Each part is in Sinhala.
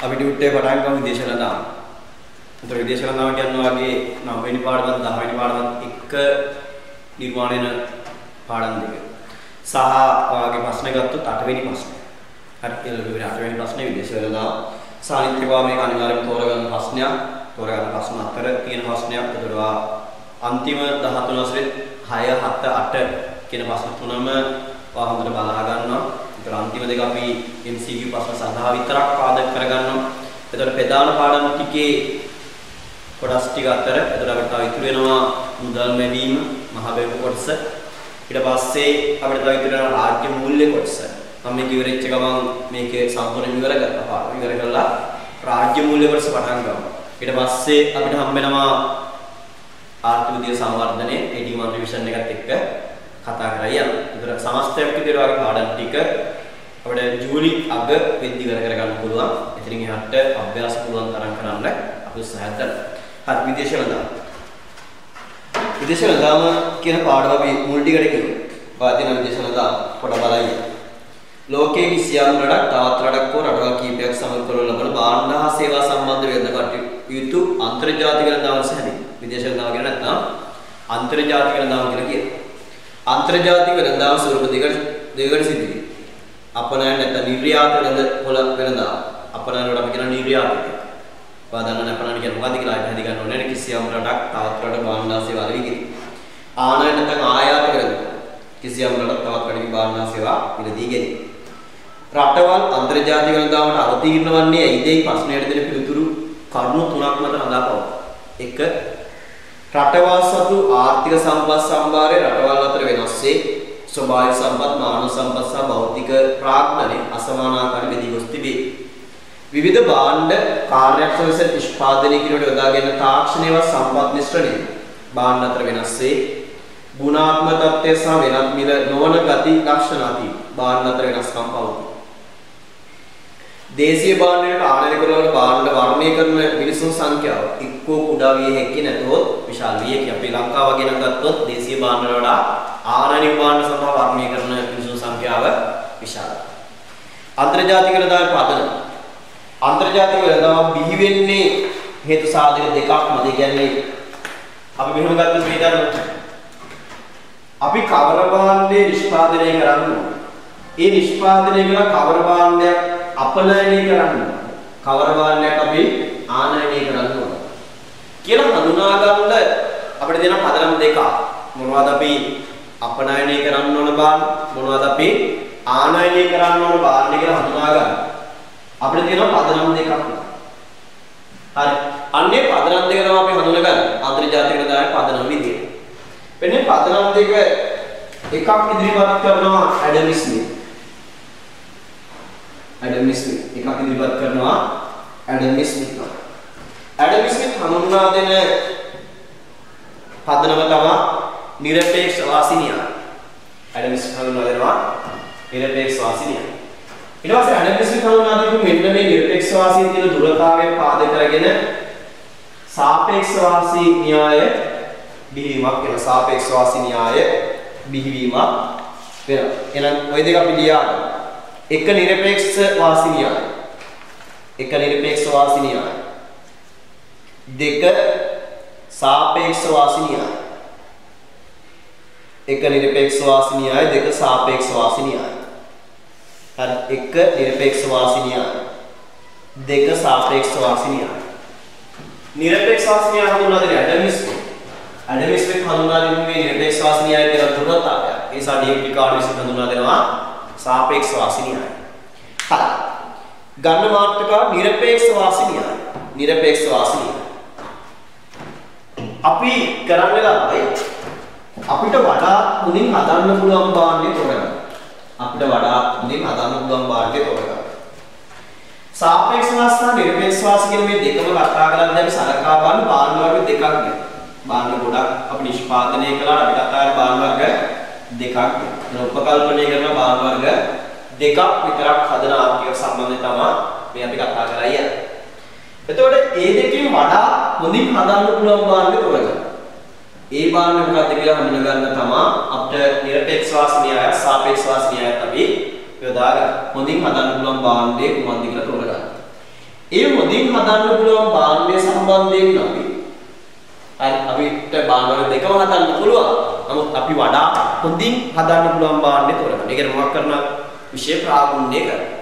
අපිට උත්තේ පටන් ගමු විදේශන නාම. උතර විදේශන නාම කියනවා වගේ 9 වෙනි පාඩමත් 10 වෙනි පාඩමත් එක නිර්මාණය වෙන පාඩම් දෙක. සහ ඔයාගේ ප්‍රශ්න ගත්තොත් 8 වෙනි ප්‍රශ්නය. හරි කියලා විතර 8 වෙනි ප්‍රශ්නේ විදේශන නාම සාහිත්‍යවා මේක අනිවාර්යයෙන් තෝරගන්න ප්‍රශ්නයක්. තෝරගන්න ප්‍රශ්න අතර තියෙන ප්‍රශ්නයක්. උතරවා අන්තිම 13 වසරේ 6 7 8 කියන ප්‍රශ්න තුනම ඔයා හොඳට බලා ගන්නවා. ඒතර අන්තිම දෙක අපි MCQ ප්‍රශ්න සඳහා විතරක් පාදක කරගන්නවා. ඒතර ප්‍රධාන පාඩම් ටිකේ කොටස් ටික අතර ඒතර අපිට තව ඉතුරු වෙනවා මුදල් ලැබීම මහ බැංකු කොටස. ඊට පස්සේ අපිට තව ඉතුරු වෙනවා රාජ්‍ය මූල්‍ය කොටස. මම මේක ඉවරෙච්ච ගමන් මේකේ සම්පූර්ණ ඉවර කරලා පාඩම ඉවර කරලා රාජ්‍ය මූල්‍ය කොටස පටන් ගමු. ඊට පස්සේ අපිට හම්බ වෙනවා ආර්ථික විද්‍යා සංවර්ධනයේ AD1 රිවිෂන් එකත් එක්ක කතා කරලා යන්න. ඒතර සමස්තයක් විදිහට වගේ පාඩම් ටික අපිට ජූලි අග වෙද්දි ඉවර කරගන්න පුළුවන්. එතනින් එහාට අභ්‍යාස පුළුවන් තරම් කරන්න අපි උත්සාහ කරනවා. හරි විදේශ වලදා. විදේශ වලදාම කියන පාඩම අපි මුල් ටිකට කියමු. වාදින විදේශ වලදා පොඩ බලන්න. ලෝකයේ කිසියම් රටක් තවත් රටක් හෝ රටවල් කිහිපයක් සමග කරන ලබන භාණ්ඩ හා සේවා සම්බන්ධ වෙන කටයුතු අන්තර්ජාතික වෙළඳාම සැදී. විදේශ වලදාම කියන නැත්නම් අන්තර්ජාතික වෙළඳාම කියලා කියනවා. අන්තර්ජාතික වෙළඳාම ස්වරූප දෙකකට සිදුවේ. අපනයන නැත්නම් නිර්යාත වෙළඳාම. අපනයන වලට අපි කියන නිර්යාතික. වාදන්න අපනයන කියන්නේ මොකද්ද කියලා හිතන්න ගන්න ඕනේ. කිසියම් රටක් තවත් රටක භාණ්ඩ සේවා ලැබෙන්නේ. ආනයන නැත්නම් ආයාත වෙළඳාම. කිසියම් රටක් තවත් රටක භාණ්ඩ සේවා පිළිදී රටවල් අන්තර්ජාතික වෙළඳාමට අවතීර්ණ වන්නේ ඇයිදයි ප්‍රශ්නයට දෙන පිළිතුරු කරුණු තුනක් මත රඳා පවතී. 1. රටවල් සතු ආර්ථික සම්පත් සම්භාරය රටවල් අතර වෙනස් වේ. ස්වභාවික සම්පත්, මානව සම්පත් සහ භෞතික ප්‍රාග්ධනයේ අසමාන ආකාර බෙදී ගොස් තිබේ. විවිධ භාණ්ඩ කාර්යක්ෂම ලෙස නිෂ්පාදනය කිරීමට යොදාගෙන තාක්ෂණයේවත් සම්පත් මිශ්‍රණය භාණ්ඩ අතර වෙනස් වේ. ගුණාත්මක තත්ත්වය සහ වෙනත් මිල නොවන ගති ලක්ෂණ ඇති භාණ්ඩ අතර වෙනස්කම් පවතී. දේශීය භාණ්ඩවලට ආනයනය කරන භාණ්ඩ වර්ණය කරන මිනිසුන් සංඛ්‍යාව එක්කෝ කුඩා විය හැකි නැතොත් විශාල විය හැකි. අපි ලංකාව වගේ නම් ගත්තොත් දේශීය භාණ්ඩ වල ආනයනික භාණ්ඩ සඳහා වර්ණය කරන මිනිසුන් සංඛ්‍යාව විශාලයි. අන්තර්ජාතික වෙළඳාම පදන. අන්තර්ජාතික වෙළඳාම බිහි වෙන්නේ හේතු සාධක දෙකක්ම. ඒ කියන්නේ අපි මෙහෙම ගත්තොත් මේ දන්න අපි කවර භාණ්ඩේ නිෂ්පාදනය කරන්නේ. ඒ නිෂ්පාදනය කරන කවර භාණ්ඩයක් අපනයනය කරන්න කවර භාණ්ඩයක් අපි ආනයනය කරන්න ඕන කියලා හඳුනා ගන්න අපිට දෙන පදනම් දෙකක්. මොනවද අපි අපනයනය කරන්න ඕන භාණ්ඩ, මොනවද අපි ආනයනය කරන්න ඕන භාණ්ඩ කියලා හඳුනා ගන්න අපිට දෙන පදනම් දෙකක්. හරි. අන්නේ පදනම් දෙක තමයි අපි හඳුනගන්නේ අන්තර්ජාතික වෙළඳාමේ පදනම් විදියට. වෙන්නේ පදනම් දෙක එකක් ඉදිරිපත් කරනවා ඇඩම් ස්මිත්. ඇඩම් ස්මිත් එකක් ඉදිරිපත් කරනවා ඇඩම් ස්මිත්. ඇඩම් ස්මිත් හඳුන්වා දෙන පදනම තමයි නිරපේක්ෂ වාසි න්‍යාය. ඇඩම් ස්මිත් හඳුන්වා දෙනවා නිරපේක්ෂ වාසි න්‍යාය. ඊට පස්සේ ඇඩම් ස්මිත් හඳුන්වා දෙපු මෙන්න මේ නිරපේක්ෂ වාසියේ තියෙන දුරතාවය පාදක කරගෙන සාපේක්ෂ වාසි න්‍යාය බිහිවීමක් වෙන සාපේක්ෂ වාසි න්‍යාය බිහිවීමක් වෙනවා. එහෙනම් ওই දෙක අපි ලියා ගන්න. එක නිරපේක්ෂ වාසි න්‍යාය. එක නිරපේක්ෂ වාසි න්‍යාය. දෙක සාපේක්ෂ වාසි න්‍යාය. එක නිරපේක්ෂ වාසි න්‍යාය දෙක සාපේක්ෂ වාසි න්‍යාය. හරි. එක නිරපේක්ෂ වාසි න්‍යාය දෙක සාපේක්ෂ වාසි න්‍යාය. නිරපේක්ෂ වාසි න්‍යාය හඳුන්වා දෙන්නේ ඇඩම් ස්මිත්. ඇඩම් ස්මිත් හඳුන්වා දෙන්නේ මේ නිරපේක්ෂ වාසි න්‍යාය කියලා දුරතාවය. ඒ සාඩියෙක් කාඩ් විසින් හඳුන්වා දෙනවා सापेक्ष वासी न्याय. हर गण मात्रका निरपेक्ष वासी न्याय. निरपेक्ष वासी न्याय. අපි කරන්නේ ලායි අපිට වඩා මුලින් හදන්න පුළුවන් භාණ්ඩේ තෝරගන්න. අපිට වඩා මුලින් හදන්න පුළුවන් භාණ්ඩේ තෝරගන්න. සාපේක්ෂ වාසි සහ නිරපේක්ෂ වාසි කියන මේ දෙකම කතා කරද්දී අපි සලකා බලන භාණ්ඩ වර්ග දෙකක් නේ. භාණ්ඩ ගොඩක් අපි නිෂ්පාදනය කළා අපි කතා කරන භාණ්ඩ වර්ග දෙකක් උපකල්පනය කරන භාණ්ඩ වර්ග දෙකක් විතරක් හදන ආර්ථික සම්බන්ධය තමයි මේ අපි කතා කරලා යන්නේ. එතකොට මේ දෙකෙන් වඩා හොඳින් හදන්න පුළුවන් භාණ්ඩ තෝරගන්න. ඒ භාණ්ඩ මොකක්ද කියලා හඳුන ගන්න තමයි අපිට නිරපේක්ෂ වාසි න්‍යාය සාපේක්ෂ වාසි න්‍යායත් අපි යොදා ගන්න. හොඳින් හදන්න පුළුවන් භාණ්ඩේ කුමක්ද කියලා තෝරගන්න. ඒ හොඳින් හදන්න පුළුවන් භාණ්ඩය සම්බන්ධයෙන් අපි අපිට භාණ්ඩ දෙකම හදන්න පුළුවන්. නමුත් අපි වඩා හොඳින් හදන්න පුළුවන් භාණ්ඩය තෝරගන්න. ඒ කියන්නේ මොකක් කරනවා? විශේෂ ප්‍රාගුණ්‍ය කරනවා.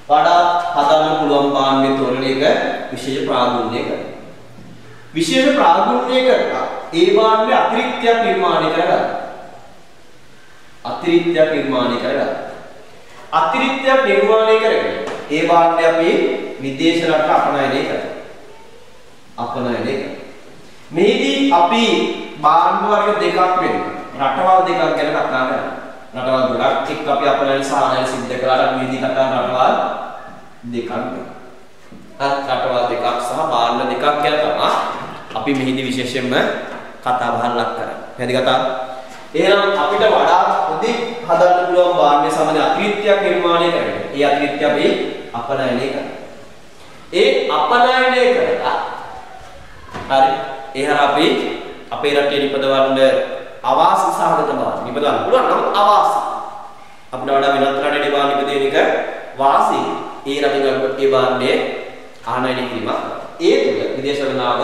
වඩා හදන්න පුළුවන් භාණ්ඩය තෝරන එක විශේෂ ප්‍රාගුණ්‍ය කරනවා. විශේෂ ප්‍රාගුණ්‍ය කරලා ඒ භාණ්ඩය අතිරික්තයක් නිර්මාණය කරගන්න. අතිරික්තයක් නිර්මාණය කරගන්න. අතිරික්තයක් නිර්මාණය කරගෙන ඒ භාණ්ඩය අපි විදේශ රට අපනයනය කරනවා. අපනයනය කරනවා. මේදී අපි භාණ්ඩ වර්ග දෙකක් වෙනවා. රටවල් දෙකක් ගැන කතා කරනවා. රටවල් දෙකක් එක්ක අපි අපනයන සාහනය සිද්ධ කළාට මේදී කතා රටවල් දෙකක් වෙනවා. රටවල් දෙකක් සහ භාණ්ඩ දෙකක් ගැන තමයි අපි මෙහිදී විශේෂයෙන්ම කතා බහක් ලක් කරන්නේ. පැහැදිලි කතාව. එහෙනම් අපිට වඩා හොඳින් හදන්න පුළුවන් භාණ්ඩය සමග අතිරික්තයක් නිර්මාණය කරගෙන ඒ අතිරික්තය අපි අපනයනය කරනවා. ඒ අපනයනය කරලා හරි ඒ හර අපි අපේ රටේ නිපදවන්න අවාසි සහගත බව නිපදවන්න පුළුවන් නම් අවාසි අපිට වඩා වෙනත් රටේ බව නිපදෙන එක වාසි ඒ රටේ ඒ භාණ්ඩයේ ආනයනය කිරීම ඒ තුල විදේශ වලනාම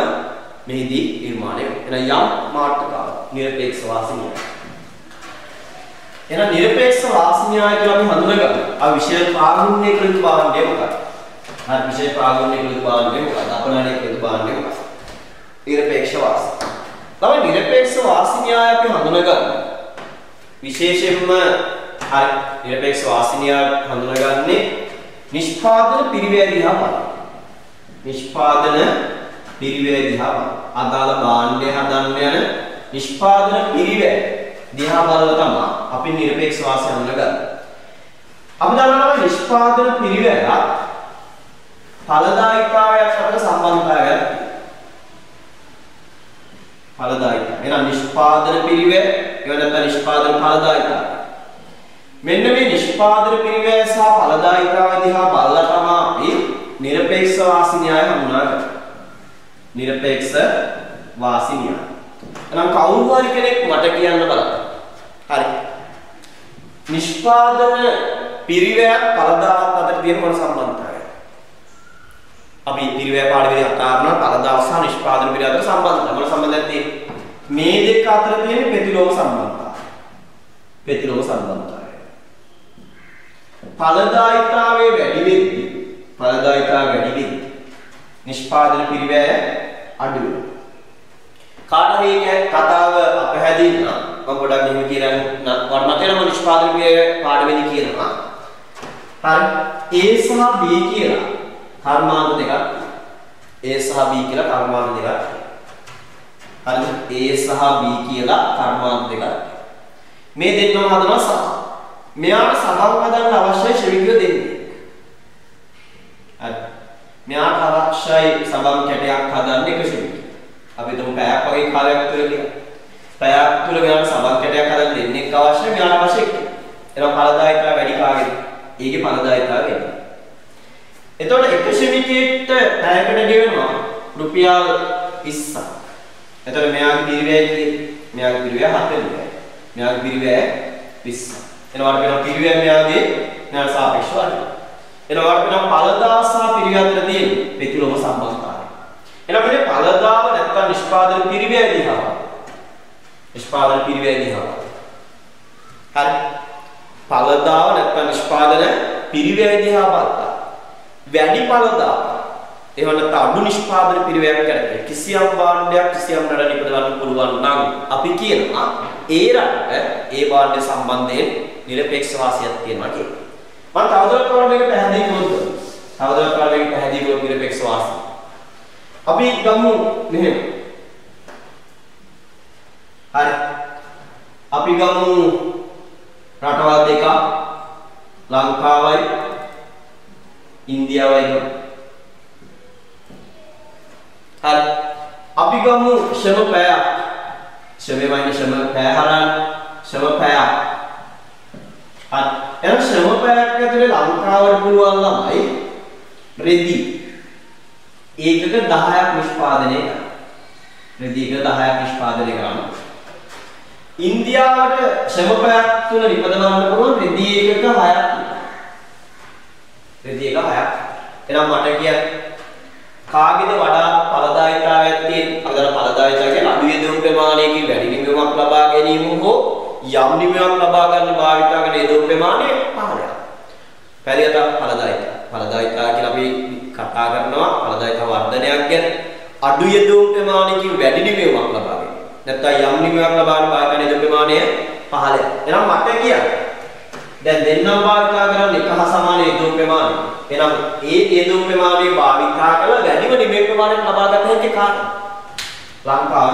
මෙහිදී නිර්මාණය වෙනවා. එන යම් මාර්ථකාව නිරපේක්ෂ වාසි න්‍යාය. එන නිරපේක්ෂ වාසි න්‍යාය කියලා අපි හඳුනගන්න. ආ විශේෂ ප්‍රාගුණ්‍ය කෘත භාණ්ඩය මොකක්ද? හරි විශේෂ ප්‍රාගුණ්‍ය කෘත භාණ්ඩය මොකක්ද? අපනයනය කෘත භාණ්ඩය මොකක්ද? නිරපේක්ෂ වාසි. තමයි නිරපේක්ෂ වාසි න්‍යාය අපි හඳුනගන්න. විශේෂයෙන්ම හරි නිරපේක්ෂ වාසි න්‍යාය හඳුනගන්නේ නිෂ්පාදන පිරිවැය දිහා බලන්න. නිෂ්පාදන පිරිවැය දිහා බලන්න. අදාළ භාණ්ඩය හදන්න යන නිෂ්පාදන පිරිවැය දිහා බලලා තමයි අපි නිරපේක්ෂ වාසි හඳුනගන්නේ. අපි දන්නවා නිෂ්පාදන පිරිවැය ඵලදායීතාවයක් අතර සම්බන්ධතාවයක් ඵලදායීතාවය. එහෙනම් නිෂ්පාදන පිරිවැය ඒව නැත්නම් නිෂ්පාදන ඵලදායීතාවය. මෙන්න මේ නිෂ්පාදන පිරිවැය සහ ඵලදායීතාවය දිහා බලලා තමයි අපි නිරපේක්ෂ වාසි න්‍යාය හඳුනාගන්නේ. නිරපේක්ෂ වාසි න්‍යාය. එහෙනම් කවුරු හරි කෙනෙක් මට කියන්න බලන්න. හරි. නිෂ්පාදන පිරිවැය ඵලදායීතාවත් අතර තියෙන මොන සම්බන්ධතාවයද? අපි පිරිවැය පාඩුවේ කතා කරනවා ඵලදායීතාව සහ නිෂ්පාදන පිරිවැය අතර සම්බන්ධතාවය. මොන සම්බන්ධයක් තියෙන්නේ? මේ දෙක අතර තියෙන ප්‍රතිලෝම සම්බන්ධතාවය. ප්‍රතිලෝම සම්බන්ධතාවය. ඵලදායීතාවයේ වැඩි වෙද්දී නිෂ්පාදන පිරිවැය අඩු වෙනවා. කාට හරි කතාව අපහැදින්න මම ගොඩක් මෙහෙම කියනවා වර්ණකේනම නිෂ්පාදන පිරිවැය පාඩුවේදී කියනවා. හරි A සහ B කියලා කර්මාන්ත දෙකක්. A සහ B කියලා කර්මාන්ත දෙකක්. හරිද? A සහ B කියලා කර්මාන්ත දෙකක්. මේ දෙන්නම හදනවා සහ. මෙයාට සමම් හදන්න අවශ්‍ය ශ්‍රවිකය දෙන්නේ. හරි. මෙයාට අවශ්‍යයි සමම් කැටයක් හදන්න එක ශ්‍රවිකය. අපි තුමු පැයක් වගේ කාලයක් තුල කියලා. පැයක් තුල මෙයාට සමම් කැටයක් හදන්න දෙන්නෙක් අවශ්‍යයි මෙයාට අවශ්‍ය එක. එනවා ඵලදායීතාව වැඩි කාගෙද? ඊගේ ඵලදායීතාව වැඩි. එතකොට එක ශ්‍රමිකයෙක්ට පැයකට ගෙවනවා රුපියල් 20ක්. එතකොට මෙයාගේ පිරිවැය මෙයාගේ පිරිවැය 40යි. මෙයාගේ පිරිවැය 20ක්. එනවාට වෙන පිරිවැය මෙයාගේ මෙයාට සාපේක්ෂව අඩුයි. එනවාට වෙන ඵලදාව සහ පිරිවැය අතර තියෙන ප්‍රතිලෝම සම්බන්ධතාවය. එනකොට මේ ඵලදාව නැත්නම් නිෂ්පාදන පිරිවැය දිහා නිෂ්පාදන පිරිවැය දිහා හරි ඵලදාව නැත්නම් නිෂ්පාදන පිරිවැය දිහා බලලා වැඩි ඵලදාව එහෙම නැත්නම් අඩු නිෂ්පාදන පිරිවැයක් කරගෙන කිසියම් භාණ්ඩයක් කිසියම් රටක නිපදවන්න පුළුවන් නම් අපි කියනවා ඒ රටට ඒ භාණ්ඩය සම්බන්ධයෙන් නිරපේක්ෂ වාසියක් තියෙනවා කියලා. මම තවදුරටත් මේක පැහැදිලි කරොත් තවදුරටත් මේක පැහැදිලි කරොත් නිරපේක්ෂ වාසිය. අපි ගමු මෙහෙම. හරි. අපි ගමු රටවල් දෙකක් ලංකාවයි ඉන්දියාවයි ගමු. හරි. අපි ගමු ශ්‍රම පැයක්. ශ්‍රම පැය හරන් ශ්‍රම පැයක්. හරි. එහෙනම් ශ්‍රම පැයක් ඇතුලේ ලංකාවට පුළුවන් ළමයි රෙදි ඒකක 10ක් නිෂ්පාදනය කරනවා. රෙදි එක 10ක් නිෂ්පාදනය කරනවා. ඉන්දියාවට ශ්‍රම පැයක් තුන නිපදවන්න පුළුවන් රෙදි එකක 6ක්. රෙදි එක 6ක්. එහෙනම් මට කියන්නේ කාගේද වඩා ඵලදායීතාවයක් තියෙන? අදලා ඵලදායීතාවය කියන්නේ අඩු යෙදුම් ප්‍රමාණයකින් වැඩි නිමවීමක් ලබා ගැනීම හෝ යම් නිමවීමක් ලබා ගන්න භාවිතා කරන යෙදුම් ප්‍රමාණය 15ක්. පැහැදිලිද? ඵලදායීතාව කියලා අපි කතා කරනවා ඵලදායීතාව වර්ධනයක් ගැන. අඩු යෙදුම් ප්‍රමාණයකින් වැඩි නිමවීමක් ලබා ගැනීම. නැත්නම් යම් නිමවීමක් ලබා ගන්න භාවිතා කරන යෙදුම් ප්‍රමාණය 15ක්. එහෙනම් මට කියන්නේ දැන් දෙන්නම් භාවිතා කරන්නේ එක හා සමාන යෙදුම් ප්‍රමාණය. එහෙනම් ඒ යෙදුම් ප්‍රමාණය භාවිතා කරලා වැඩිම නිමවීම ප්‍රමාණයක් ලබා ගන්න හැකි කාටද? ලංකාව.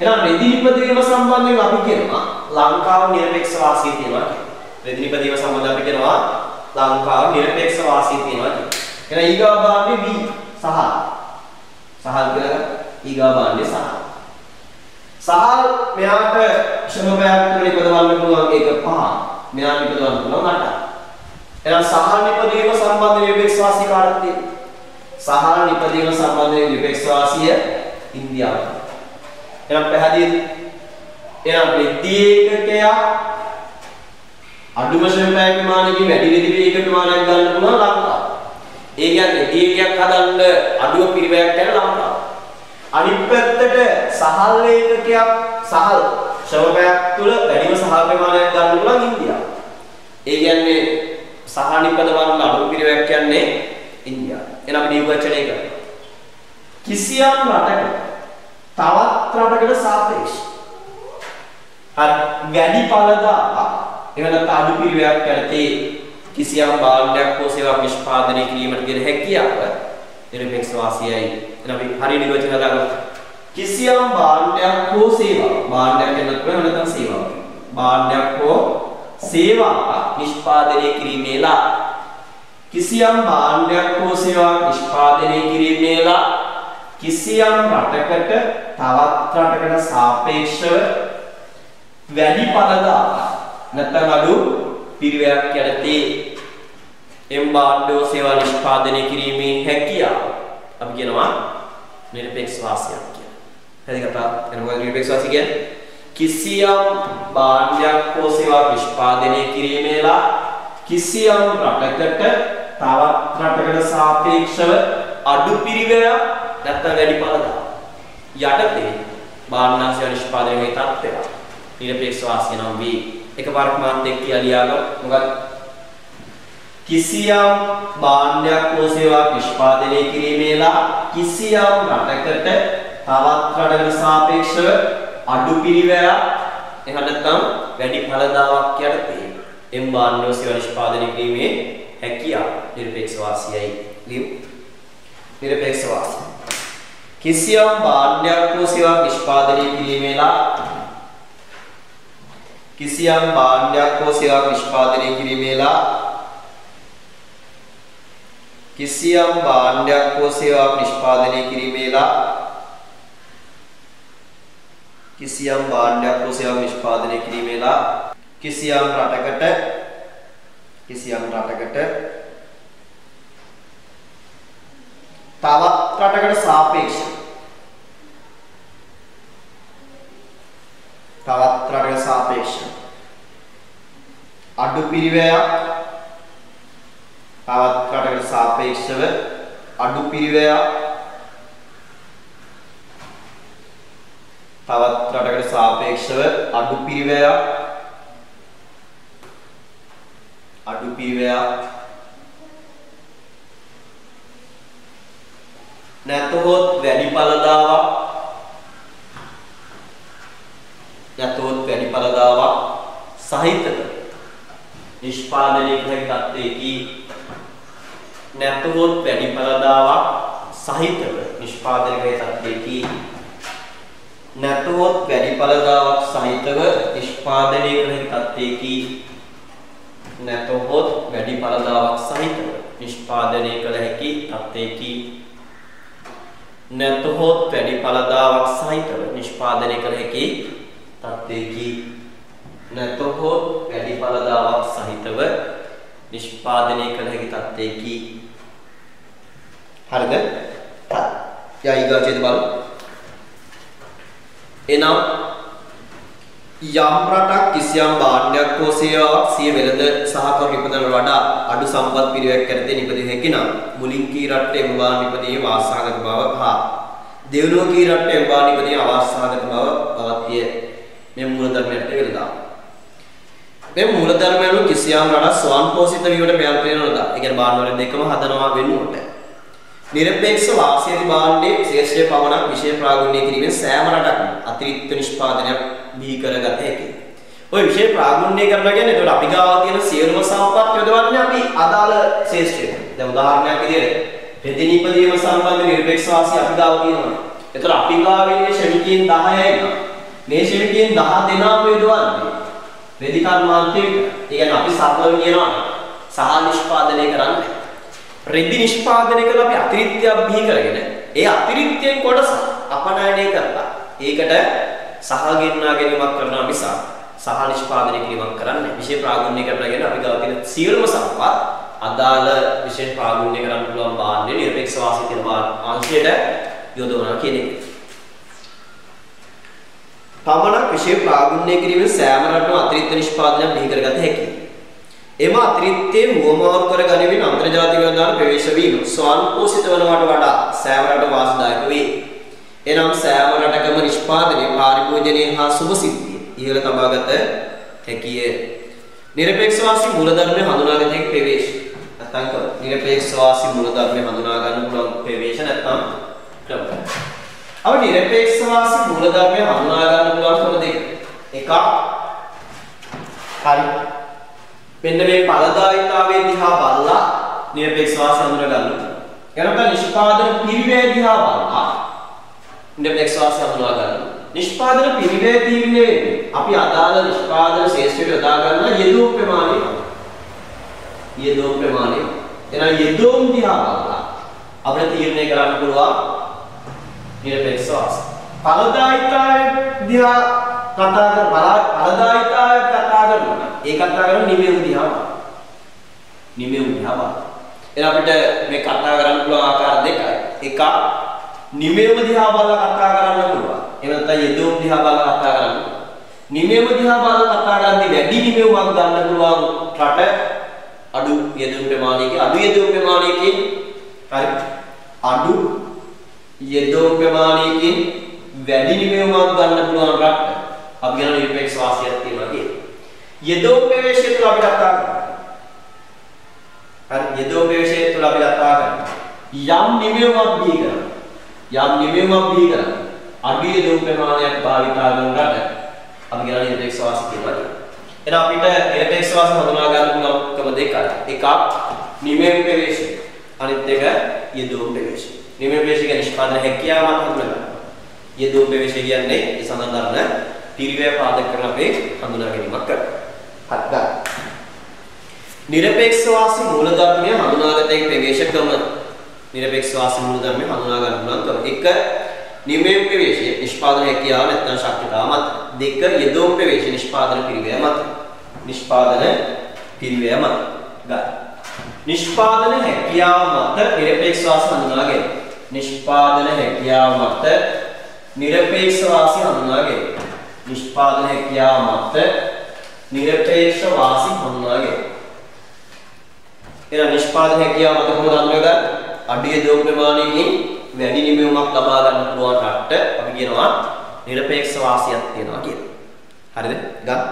එහෙනම් රෙදි නිපදවීම සම්බන්ධයෙන් අපි කියනවා ලංකාව නිරපේක්ෂ වාසිය තියෙනවා කියලා. රෙදි නිපදවීම සම්බන්ධව අපි කියනවා ලංකාව නිරපේක්ෂ වාසිය තියෙනවා කියලා. එහෙනම් ඊගා භාණ්ඩේ B සහල්. සහල් කියලා ඊගා භාණ්ඩේ සහල්. සහල් මෙයාට ශ්‍රමපෑයක් තුන නිපදවන්න පුළුවන් ඒක 5. මෙයා නිපදවන්න පුළුවන් 8. එහෙනම් සහල් නිපදවීම සම්බන්ධ නිරපේක්ෂ වාසිය කාටද තියෙන්නේ? සහල් නිපදවීම සම්බන්ධ නිරපේක්ෂ වාසිය ඉන්දියාවට. එහෙනම් පැහැදිලිද? එහෙනම් රෙදි ඒකකයක් අඩුම ශ්‍රමපෑය ප්‍රමාණයකින් වැඩි රෙදි ඒකක ප්‍රමාණයක් ගන්න පුළුවන් ලංකාව. ඒ කියන්නේ රෙදි ඒකකයක් හදන්න අඩුව පිරිවැයක් යන ලංකාව. අනිත් පැත්තට සහල් ඒකකයක් සහල් ශ්‍රමපෑයක් තුල වැඩිම සහල් ප්‍රමාණයක් ගන්න පුළුවන් ඉන්දියාව. ඒ කියන්නේ සහල් නිපදවන්න අඩු පිරිවැයක් යන්නේ ඉන්දියාව. එහෙනම් අපි නිර්වචනය කරමු. කිසියම් රටක තවත් රටකට සාපේක්ෂව හරි වැඩි ඵලදායක එවනත් අඩු පිරිවැයක් යටතේ කිසියම් භාණ්ඩයක් හෝ සේවාවක් නිෂ්පාදනය කිරීමට තියෙන හැකියාව නිරපේක්ෂ වාසියයි. එහෙනම් අපි හරිය නිර්වචනය දාගමු. කිසියම් භාණ්ඩයක් හෝ සේවාවක් භාණ්ඩයක් කියනකොට වෙන නැත්නම් සේවාවක්. භාණ්ඩයක් හෝ සේවාවක් නිෂ්පාදනය කිරීමේලා කිසියම් භාණ්ඩයක් හෝ සේවාවක් නිෂ්පාදනය කිරීමේලා කිසියම් රටකට තවත් රටකට සාපේක්ෂව වැඩි ඵලදායක නැත්නම් අඩු පිරිවැයක් යටතේ එම් භාණ්ඩ සේවා නිෂ්පාදනය කිරීමේ හැකියාව අපි කියනවා නිරපේක්ෂ වාසියක් කියලා. හරි කතා කරනවා නිරපේක්ෂ වාසිය කියන්නේ කිසියම් භාණ්ඩයක් හෝ සේවාවක් නිෂ්පාදනය කිරීමේලා කිසියම් රටකට තවත් රටකට සාපේක්ෂව අඩු පිරිවැයක් නැත්නම් වැඩි ඵලදායක යටතේ භාණ්ඩ සේවා නිෂ්පාදනය වේ තත්ත්වය නිරපේක්ෂ වාසිය නම් වේ. එකපාරක් මාත් එක්ක කියලා ලියාගන්න. මොකද කිසියම් භාණ්ඩයක් හෝ සේවාවක් නිෂ්පාදනය කිරීමේලා කිසියම් රටකට තවත් රටකට සාපේක්ෂව අඩු පිරිවැයක් එහෙම නැත්නම් වැඩි ඵලදායක යටතේ එම් භාණ්ඩ සේවා නිෂ්පාදනය කිරීමේ හැකියාව නිරපේක්ෂ වාසියයි. නිරපේක්ෂ වාසිය කිසියම් භාණ්ඩයක් හෝ සේවාවක් නිෂ්පාදනය කිරීමේලා කිසියම් භාණ්ඩයක් හෝ සේවාවක් නිෂ්පාදනය කිරීමේලා කිසියම් භාණ්ඩයක් හෝ සේවාවක් නිෂ්පාදනය කිරීමේලා කිසියම් භාණ්ඩයක් හෝ සේවාවක් නිෂ්පාදනය කිරීමේලා කිසියම් රටකට තවත් රටකට සාපේක්ෂව අඩු පිරිවැයක් තවත් රටකට සාපේක්ෂව අඩු පිරිවැයක් තවත් රටකට සාපේක්ෂව අඩු පිරිවැයක් නැතහොත් වැඩි ඵලදායක සහිතව නිෂ්පාදනය කළ තත්ත්වයේදී නැතහොත් වැඩි ඵලදායක සහිතව නිෂ්පාදනය කළ තත්ත්වයේදී නැතහොත් වැඩි ඵලදායක සහිතව නිෂ්පාදනය කළ තත්ත්වයේදී නැතහොත් වැඩි ඵලදායක සහිතව නිෂ්පාදනය කළ හැකි තත්ත්වයේදී නැතහොත් වැඩි ඵලදායක සහිතව නිෂ්පාදනය කළ හැකි තත්ත්වයේදී නැතහොත් වැඩි ඵලදායක සහිතව නිෂ්පාදනය කළ හැකි තත්ත්වයේදී හරිද? යා ඊගාචේද බලමු. එනම් යම් රටක් කිසියම් භාණ්ඩයක් හෝ සේවාවක් සිය වෙළඳ සහකරු නිපදවන වඩා අඩු සම්පත් පිරිවෙක් යටතේ නිපදිය හැකි නම් මුලින් කී රටේ එම්බා නිපදීමේ වාසනාගත බව හා දෙවනුව කී රටේ එම්බා නිපදීමේ අවාසනාගත බව පවතිය. මේ මූලධර්මයට වෙලදා. මේ මූලධර්මයන් කිසියම් රටක් ස්වයංපෝෂිත වීමට ප්‍රයත්න කරනවා. ඒ කියන්නේ භාණ්ඩ වල දෙකම හදනවා වෙනුවට නිරපේක්ෂ වාසියදී භාණ්ඩයේ ශේෂ්ඨ පවණක් විශේෂ ප්‍රාගුණ්‍ය කිරීමෙන් සෑම රටක්ම අතිරික්ත නිෂ්පාදනයක් බිහි කරගත හැකියි. ඔය විශේෂ ප්‍රාගුණ්‍ය කරනවා කියන්නේ ඒකට අපි ගාව තියෙන සියලුම සම්පත් යොදවන්නේ අපි අදාළ ශේෂ්ඨයට. දැන් උදාහරණයක් විදිහට රෙදි නිපදීම සම්බන්ධ නිරපේක්ෂ වාසිය අපි ගාව තියෙනවා. ඒතර අපි ගාව ඉන්නේ ශ්‍රමිකයන් 10යි. මේ ශ්‍රමිකයන් 10 දෙනාම යොදවන්නේ රෙදි කර්මාන්තයට. ඒ කියන්නේ අපි සරලව කියනවා සහ නිෂ්පාදනය කරන්නේ. රෙදි නිෂ්පාදනය කළ අපි අතිරික්තයක් බිහි කරගෙන ඒ අතිරික්තයෙන් කොටස අපනයනය කරලා ඒකට සහ ගෙන්නා ගැනීමක් කරනවා මිස සහ නිෂ්පාදනය කිරීමක් කරන්නේ විශේෂ ප්‍රාගුණ්‍ය කරනවා කියන්නේ අපි ගාව තියෙන සියලුම සම්පත් අදාළ විශේෂ ප්‍රාගුණ්‍ය කරන්න පුළුවන් භාණ්ඩේ නිරපේක්ෂ වාසිය තියෙන අංශයට යොදවනවා කියන එක. පමණක් විශේෂ ප්‍රාගුණ්‍ය කිරීමෙන් සෑම රටම අතිරික්ත නිෂ්පාදනයක් බිහි කරගත හැකියි. එම අතිරික්තයේ මුවමාරු කර ගැනීමෙන් අන්තර්ජාතික ව්‍යාපාර ප්‍රවේශ වීම ස්වයංපෝෂිත වනවට වඩා සෑම රටක වාසදායක වේ. එනම් සෑම රටකම නිෂ්පාදනයේ පරිභෝජනයේ හා සුභසිද්ධිය ඉහළ තබාගත හැකිය. නිරපේක්ෂ වාසී මූලධර්මයේ හඳුනාගත හැකි ප්‍රවේශ. නැත්නම් නිරපේක්ෂ වාසී මූලධර්මයේ හඳුනා ගන්න පුළුවන් ප්‍රවේශ නැත්නම් ක්‍රම. අප නිරපේක්ෂ වාසී මූලධර්මයේ හඳුනා ගන්න පුළුවන් ක්‍රම දෙක. එකක් හරි මෙන්න මේ ඵලදායීතාවයේ දිහා බලලා නිරපේක්ෂ වාසිය හඳුනා ගන්න. එනකම් නිෂ්පාදන පිරිවැය දිහා බලලා නිරපේක්ෂ වාසිය හඳුනා ගන්න. නිෂ්පාදන පිරිවැය තීරණය වෙන්නේ අපි අදාළ නිෂ්පාදන ශේෂ්ඨයට යොදා ගන්න යෙදූම් ප්‍රමාණය. යෙදූම් ප්‍රමාණය. එහෙනම් යෙදූම් දිහා බලලා අපිට තීරණය කරන්න පුළුවන් නිරපේක්ෂ වාසිය. ඵලදායීතාවය දිහා කතා කරලා ඵලදායීතාවය කතා කරනවා. ඒ කතා කරන නිමෙව් දිහා බලන්න. නිමෙව් දිහා බලන්න. එහෙනම් අපිට මේ කතා කරන්න පුළුවන් ආකාර දෙකයි. එකක් නිමෙව් දිහා බලලා කතා කරන්න පුළුවන්. එහෙම නැත්නම් යෙදූම් දිහා බලලා කතා කරන්න පුළුවන්. නිමෙව් දිහා බලලා කතා කරද්දී වැඩි නිමෙව්වක් ගන්න පුළුවන් රට අඩු යෙදූම් ප්‍රමාණයකින් අඩු යෙදූම් ප්‍රමාණයකින් හරි අඩු යෙදූම් ප්‍රමාණයකින් වැඩි නිමෙව්වක් ගන්න පුළුවන් රට අපි කියන නිරපේක්ෂ වාසියක් තියෙනවා කියන්නේ. යෙදෝ ප්‍රවේශය තුළ අපි කතා කරනවා. හරි යෙදෝ ප්‍රවේශය තුළ අපි කතා කරනවා. යම් නිමෙව්වක් බිහි කරනවා. යම් නිමෙව්වක් බිහි කරනවා. අඩු යෙදෝ ප්‍රමාණයක් භාවිතා කරන රට අපි කියන නිරපේක්ෂ වාසිය කියනවා. එහෙනම් අපිට නිරපේක්ෂ වාසිය හඳුනා ගන්න පුළුවන් ක්‍රම දෙකයි. එකක් නිමෙව් ප්‍රවේශය. අනිත් එක යෙදෝ ප්‍රවේශය. නිමෙව් ප්‍රවේශය කියන්නේ නිෂ්පාදන හැකියාව හඳුනා ගන්න. යෙදෝ ප්‍රවේශය කියන්නේ ඒ සඳහන් පිරිවැය පාදක කරන අපේ හඳුනා ගැනීමක් කරනවා. හත්දා නිරපේක්ෂ වාසී මූලධර්මය හඳුනාගත හැකි ප්‍රවේශ ක්‍රම. නිරපේක්ෂ වාසී මූලධර්මය හඳුනා ගන්න පුළුවන් ක්‍රම. එක නිමෙව් ප්‍රවේශය නිෂ්පාදන හැකියාව නැත්නම් ශක්තිතාව මත. දෙක යෙදෝ ප්‍රවේශය නිෂ්පාදන පිරිවැය මත. නිෂ්පාදන පිරිවැය මත. ගන්න. නිෂ්පාදන හැකියාව මත නිරපේක්ෂ වාසී හඳුනා ගැනීම. නිෂ්පාදන හැකියාව මත නිරපේක්ෂ වාසී හඳුනා ගැනීම. නිෂ්පාදන හැකියාව මත නිරපේක්ෂ වාසී හඳුනා ගැනීම. එහෙනම් නිෂ්පාදන හැකියාව මත කොහොමද හඳුනාගන්නේ? අඩු යෙදූම් ප්‍රමාණයකින් වැඩි නිමෙව්මක් ලබා ගන්න පුළුවන් රටට අපි කියනවා නිරපේක්ෂ වාසියක් තියෙනවා කියලා. හරිද? ගන්න.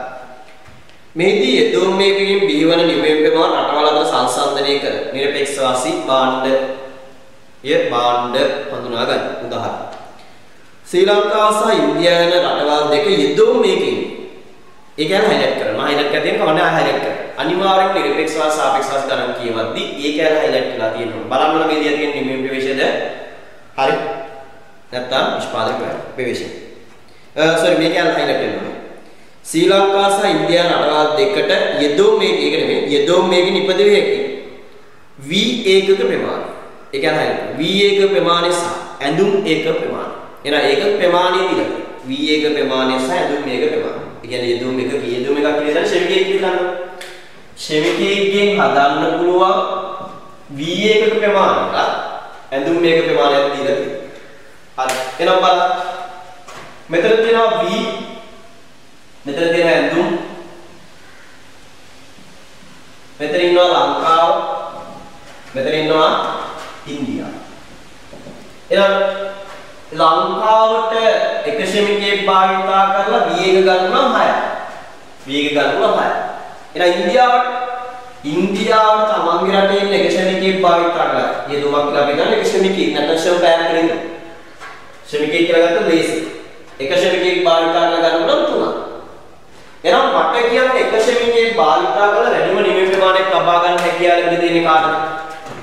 මේදී යෙදූම් මේකකින් බිහිවන නිමෙව් ප්‍රමාණ රටවල් අතර සංසන්දනය කර නිරපේක්ෂ වාසී භාණ්ඩ හඳුනා ගන්න. උදාහරණ ශ්‍රී ලංකාව සහ ඉන්දියාව යන රටවල් දෙක යෙදූම් මේකකින් ඒ කියන්නේ හයිලයිට් කරනවා. හයිලයිට් කරගෙන කවන්නේ හයිලයිට් කරනවා. අනිවාර්යෙන් නිරපේක්ෂ වාස සාපේක්ෂ වාස ගණන් කියවද්දි ඒ කියන්නේ හයිලයිට් වෙලා තියෙනවා. බලන්න මේ දිහා තියෙන නිමෙව් ප්‍රවේශයද හරි නැත්නම් නිෂ්පාදන ප්‍රවේශය. සෝරි මේක කියන්නේ හයිලයිට් වෙනවා. ශ්‍රී ලංකාව සහ ඉන්දියාව රටවල් දෙකට යෙදූම් මේක ඒක නෙමෙයි. යෙදූම් මේකෙන් ඉපදෙවි හැකි V ඒකක ප්‍රමාණය. ඒ කියන්නේ හයිලයිට් V ඒකක ප්‍රමාණය සහ ඇඳුම් ඒකක ප්‍රමාණය. එහෙනම් ඒක ප්‍රමාණය දිලා V එක ප්‍රමාණය සහ ඇඳුම් මේක ප්‍රමාණය. ඒ කියන්නේ යෙදූම් එක යෙදූම් එකක් කියලා ශ්‍රමිකයෙක් කියලා ගන්නවා. ශ්‍රමිකයෙක්ගෙන් හදන්න පුළුවන් V එකක ප්‍රමාණයට ඇඳුම් මේක ප්‍රමාණයක් දීලා තියෙනවා. හරි. එහෙනම් බලන්න. මෙතන තියෙනවා V මෙතන ලංකාවට එක ශ්‍රමිකයෙක් භාවිතා කරලා වියේක ගන්නවා 6යි. වියේක ගන්නවා 6යි. එහෙනම් ඉන්දියාවට තමන්ගේ රටේ ඉන්න එක ශ්‍රමිකයෙක් භාවිතා කරලා යෙදුමක් කියලා අපි ගන්න එක ශ්‍රමිකයෙක් නැත්නම් ශ්‍රම පෑන් කරන ශ්‍රමිකයෙක් කියලා ගත්තොත් ලේසි. එක ශ්‍රමිකයෙක් භාවිතා කරලා ගන්නකොට 3ක්. එහෙනම් මට කියන්නේ එක ශ්‍රමිකයෙක් භාවිතා කරලා වැඩිම නිමේ ප්‍රමාණයක් ලබා ගන්න හැකියාව ලැබෙන්නේ දෙන්නේ කාටද?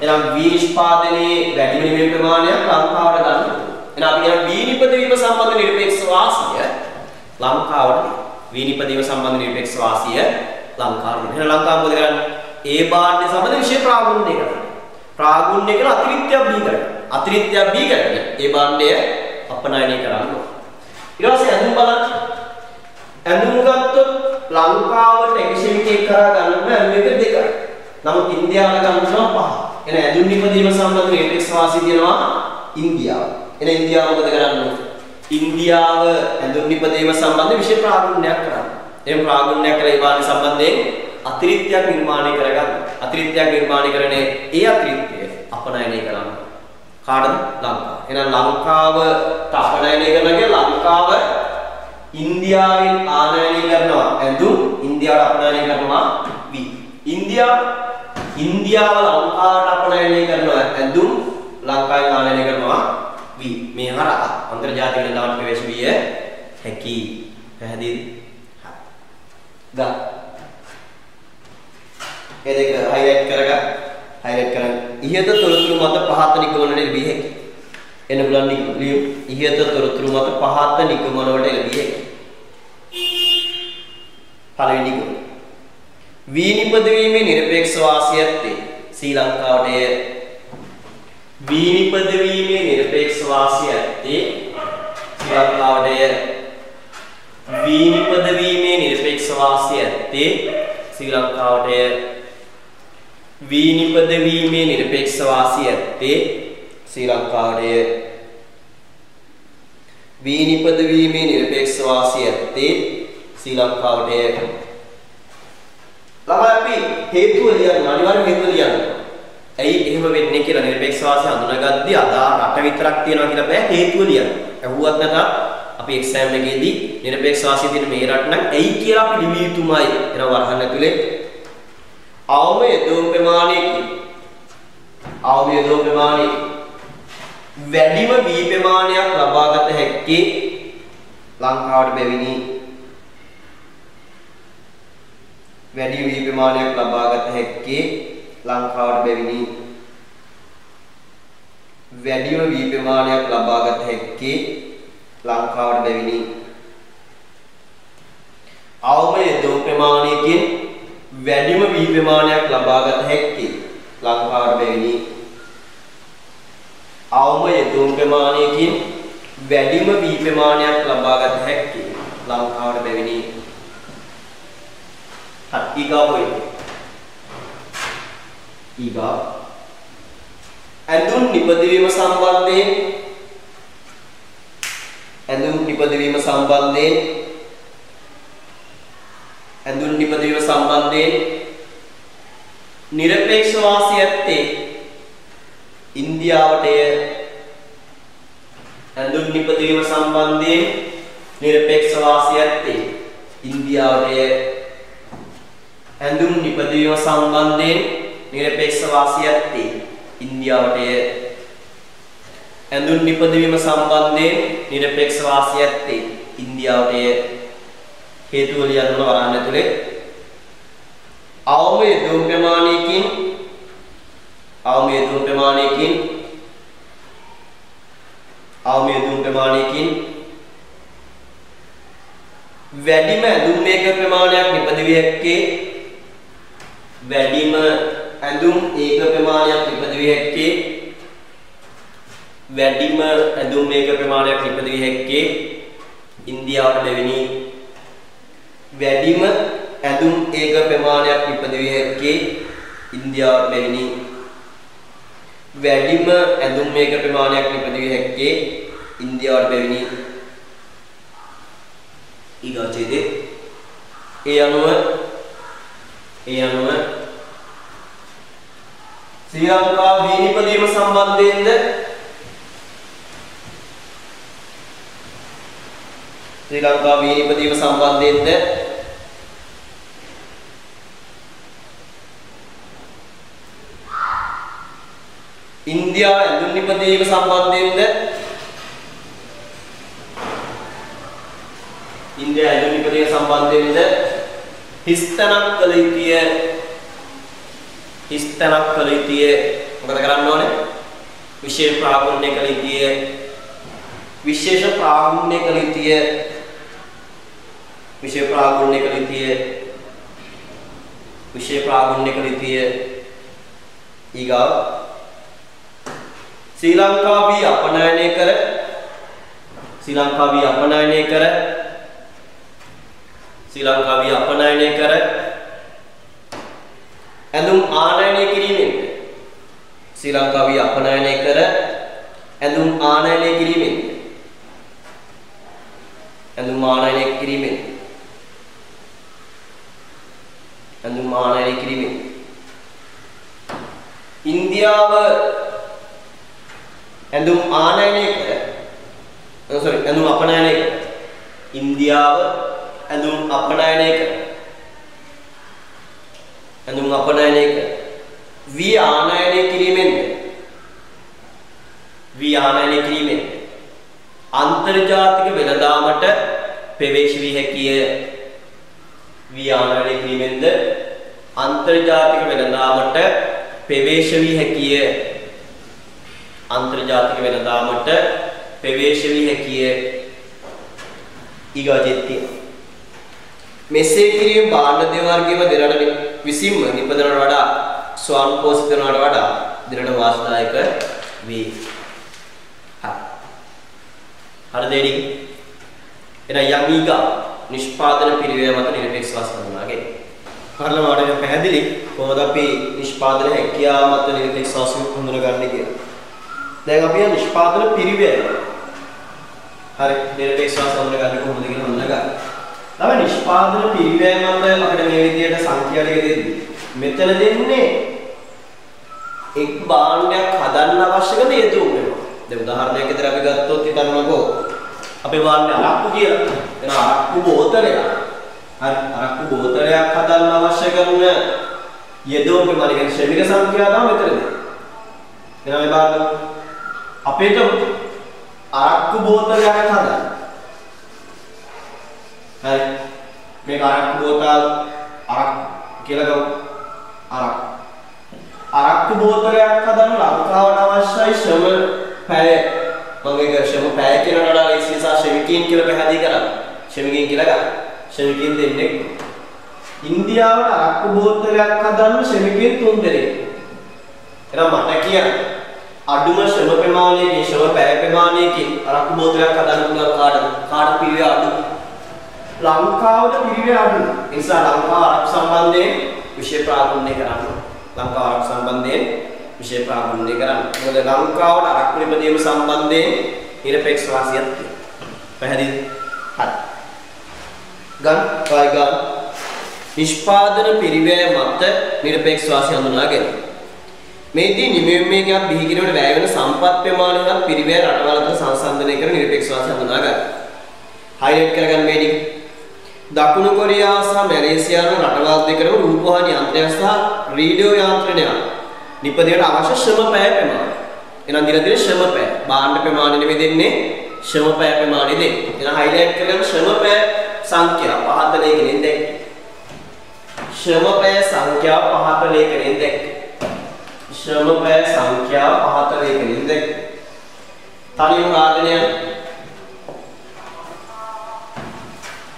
එහෙනම් වී නිෂ්පාදනයේ වැඩිම නිමේ ප්‍රමාණයක් ලංකාවට ගන්න. එහෙනම් අපි කියන වී නිපදවීම සම්බන්ධ නිරපේක්ෂ වාසිය ලංකාවට වී නිපදවීම සම්බන්ධ නිරපේක්ෂ වාසිය ලංකාවට. එහෙනම් ලංකාව මොකද කරන්නේ? ඒ භාණ්ඩය සම්බන්ධ විශේෂ ප්‍රාගුණ්‍ය කරනවා. ප්‍රාගුණ්‍ය කියලා අතිරික්තයක් බී කරනවා. අතිරික්තයක් බී කරගෙන ඒ භාණ්ඩය අපනයනය කරන්න ඕන. ඊට පස්සේ ඇඳුම් බලන්න. ඇඳුම් ගත්තොත් ලංකාවට එක ශ්‍රමිකයෙක් කරා ගන්න ඇඳුම් එක 2යි. නමුත් ඉන්දියාවට ගන්නවා 5. එහෙනම් ඇඳුම් නිපදවීම සම්බන්ධ නිරපේක්ෂ වාසිය දෙනවා ඉන්දියාව. එහෙනම් ඉන්දියාව මොකද කරන්නේ? ඉන්දියාව ඇඳුම් නිපදවීම සම්බන්ධ විශේෂ ප්‍රාගුණ්‍යයක් කරනවා. එහෙනම් ප්‍රාගුණ්‍යයක් කරලා ඒ භාණ්ඩ සම්බන්ධයෙන් අතිරික්තයක් නිර්මාණය කරගන්න. අතිරික්තයක් නිර්මාණය කරන්නේ ඒ අතිරික්තය අපනයනය කරන්න. කාටද? ලංකාව. එහෙනම් ලංකාවට අපනයනය කරනකේ ලංකාව ඉන්දියාවෙන් ආනයනය කරනවා ඇඳුම්, ඉන්දියාවට අපනයනය කරනවා වී. ඉන්දියාව ලංකාවට අපනයනය කරනවා ඇඳුම්, ලංකාවෙන් ආනයනය කරනවා වී. මේ හරහා අන්තර්ජාතික නිලධාරීන් ප්‍රවේශ විය හැකි. පැහැදිලිද? හරි. ඒ දෙක highlight කරගන්න. ඉහත තොරතුරු මත පහත නිගමනවලට එළඹිය හැකියි. එන්න බලන්න ලියමු. ඉහත තොරතුරු මත පහත නිගමනවලට එළඹිය හැකියි. පළවෙනි නිගමනය. වී නිපදවීමේ නිරපේක්ෂ වාසිය ඇත්තේ ශ්‍රී ලංකාවට වී නිපදවීමේ නිරපේක්ෂ වාසිය ඇත්තේ ශ්‍රී ලංකාවට වී නිපදවීමේ නිරපේක්ෂ වාසිය ඇත්තේ ශ්‍රී ලංකාවට වී නිපදවීමේ නිරපේක්ෂ වාසිය ඇත්තේ ශ්‍රී ලංකාවට වී නිපදවීමේ නිරපේක්ෂ වාසිය ඇත්තේ ශ්‍රී ලංකාවට ළමයි අපි හේතුව ලියන්න අනිවාර්යෙන් හේතුව ලියන්න. ඇයි එහෙම වෙන්නේ කියලා නිරපේක්ෂ වාසිය හඳුනාගද්දී අදා රට විතරක් තියනවා කියලා බෑ හේතුව ලියන්න. ඇහුවත් නැතත් අපි එක්සෑම් එකේදී නිරපේක්ෂ වාසිය තියෙන මේ රට නම් ඇයි කියලා අපි ලිවිය යුතුමයි. එන වරහන් ඇතුලේ අවම යදෝම් ප්‍රමාණයකින් වැඩිම වී ප්‍රමාණයක් ලබාගත හැක්කේ ලංකාවට බැවිනි. වැඩි වී ප්‍රමාණයක් ලබාගත හැක්කේ ලංකාවට බැවිනි. වැඩිම වී ප්‍රමාණයක් ලබාගත හැක්කේ ලංකාවට බැවිනි. අවම යදෝම් ප්‍රමාණයකින් වැඩිම වී ප්‍රමාණයක් ලබාගත හැක්කේ ලංකාවට බැවිනි. අවම යදෝම් ප්‍රමාණයකින් වැඩිම වී ප්‍රමාණයක් ලබාගත හැක්කේ ලංකාවට බැවිනි. ඊගා ඇඳුම් නිපදවීම සම්බන්ධයෙන් නිරපේක්ෂ වාසිය ඇත්තේ ඉන්දියාවට ඇඳුම් නිපදවීම සම්බන්ධයෙන් නිරපේක්ෂ වාසිය ඇත්තේ ඉන්දියාවට ඇඳුම් නිපදවීම සම්බන්ධයෙන් නිරපේක්ෂ වාසිය ඇත්තේ ඉන්දියාවට ඇඳුම් නිපදවීම සම්බන්ධයෙන් නිරපේක්ෂ වාසිය ඇත්තේ ඉන්දියාවට හේතුව ලියන්න වරහන් ඇතුලේ අවම යදෝම් ප්‍රමාණයකින් වැඩිම ඇඳුම් මේක ප්‍රමාණයක් නිපදවිය හැක්කේ ඉන්දියාවට බැවිනි. වැඩිම ඇඳුම් ඒක ප්‍රමාණයක් නිපදවිය හැක්කේ ඉන්දියාවට බැවිනි. වැඩිම ඇඳුම් මේක ප්‍රමාණයක් නිපදවිය හැක්කේ ඉන්දියාවට බැවිනි. ඊගොචේදී ඒ අනුව ශ්‍රී ලංකාව වී නිපදවීම සම්බන්ධයෙන්ද ශ්‍රී ලංකාව ඉපදීම සම්බන්ධයෙන්ද ඉන්දියාව ඇඳුම් නිපදවීම සම්බන්ධයෙන්ද ඉන්දියාව ඇඳුම් නිපදවීම සම්බන්ධයෙන්ද හිස්තනක් කළ යුතුය මොකද කරන්න ඕනේ විශේෂ ප්‍රාගුණ්‍ය කළ යුතුය විශේෂ ප්‍රාගුණ්‍ය කළ යුතුය ඊගාව ශ්‍රී ලංකාවී අපනයනය කර ඇඳුම් ආනයනය කිරීමෙන් ශ්‍රී ලංකාවී අපනයනය කර ඇඳුම් ආනයනය කිරීමෙන් ඉන්දියාව ඇඳුම් අපනයනය කර වී ආනයනය කිරීමෙන් අන්තර්ජාතික වෙළඳාමට ප්‍රවේශ වී හැකිය. වී ආනයනය කිරීමෙන්ද අන්තර්ජාතික වෙළඳාමට ප්‍රවේශ වී හැකිය. ඊගාජෙත්තිය මෙසේ කිරීම භාණ්ඩ දෙවර්ගයේම දෙරට විසින්ම නිපදවනට වඩා ස්වයංපෝෂිත වනට වඩා දෙරට වාසිදායක වේ. හරිද එනි? එහෙනම් යමීගා නිෂ්පාදන පිළිවෙල මත නිරපේක්ෂ වාස්තවනාගේ පාර්ලිමේන්තුවේ පැහැදිලි කොහොමද අපි නිෂ්පාදන හැකියාව මත නිරපේක්ෂ වාස්තව හඳුනගන්නේ කියලා. දැන් අපි නිෂ්පාදන පිළිවෙල හරි නිරපේක්ෂ වාස්තව හඳුනගන්නේ කොහොමද කියලා හඳුනගන්න. තව නිෂ්පාදන පිළිවෙල මත අපිට මේ විදිහට සංඛ්‍යා ටික දෙන්නේ. මෙතන දෙන්නේ එක් භාණ්ඩයක් හදන්න අවශ්‍ය කරන යෙදුම් වෙනවා. දැන් උදාහරණයක් විදිහට අපි ගත්තොත් හිතන්නකෝ අපේ භාණ්ඩය අරක්කු කියලා. එන අරක්කු බෝතලයක්. හරි අරක්කු බෝතලයක් හදන්න අවශ්‍ය කරන යෙදුම් ප්‍රමාණය කියන්නේ ශ්‍රමික සංඛ්‍යාව තමයි මෙතන දෙන්නේ. එහෙනම් මේ බලන්න අපිට අරක්කු බෝතලයක් හදන්න. හරි මේක අරක්කු බෝතල් අරක් කියලා ගමු. අරක්කු බෝතලයක් හදන්න ලංකාවට අවශ්‍යයි ශ්‍රම පැය. මම ඒක ශ්‍රම පැය කියන වඩා ඒ නිසා ශ්‍රමිකයන් කියලා පැහැදිලි කරා. ශ්‍රමිකයන් කියලා ගන්න. ශ්‍රමිකයන් දෙන්නේ. ඉන්දියාවට අරක්කු බෝතලයක් හදන්න ශ්‍රමිකයන් 3 දෙනෙක්. එහෙනම් මට කියන්න අඩුම ශ්‍රම ප්‍රමාණයකින් ශ්‍රම පැය ප්‍රමාණයකින් අරක්කු බෝතලයක් හදන්න පුළුවන් කාට පිළිවෙල අඩු. ලංකාවට පිළිවෙල අඩු. ඒ නිසා ලංකාව අරක්කු සම්බන්ධයෙන් විශේෂ ප්‍රාගුණ්‍ය කරන්න. මොකද ලංකාවට අරක්කු නිපදවීම සම්බන්ධයෙන් නිරපේක්ෂ වාසියක් තියෙනවා. පැහැදිලිද? හරි. ගන්න නිෂ්පාදන පිළිවෙල මත නිරපේක්ෂ වාසිය හඳුනා ගැනීම. මේදී නිමෙම්මේකයක් බිහි කිරීමට වැය වෙන සම්පත් ප්‍රමාණයත් පිළිවෙල රටවල් අතර සංසන්දනය කර නිරපේක්ෂ වාසිය හඳුනා ගන්න. හයිලයිට් කරගන්න මේ ටික. දකුණු කොරියාව සහ මැලේසියානු රටවල් දෙකම රූපවාහිනී යන්ත්‍රයක් සහ රේඩියෝ යාන්ත්‍රණයක් නිපදවීමට අවශ්‍ය ශ්‍රම පැය ප්‍රමාණය. එහෙනම් දින ශ්‍රම පැය භාණ්ඩ ප්‍රමාණය නෙමෙයි දෙන්නේ ශ්‍රම පැය ප්‍රමාණය දෙන්නේ. එහෙනම් හයිලයිට් කරගන්න ශ්‍රම පැය සංඛ්‍යා පහත ලේඛනයෙන් දැක්ක. ශ්‍රම පැය සංඛ්‍යා පහත ලේඛනයෙන් දැක්ක. තනියම ආදනය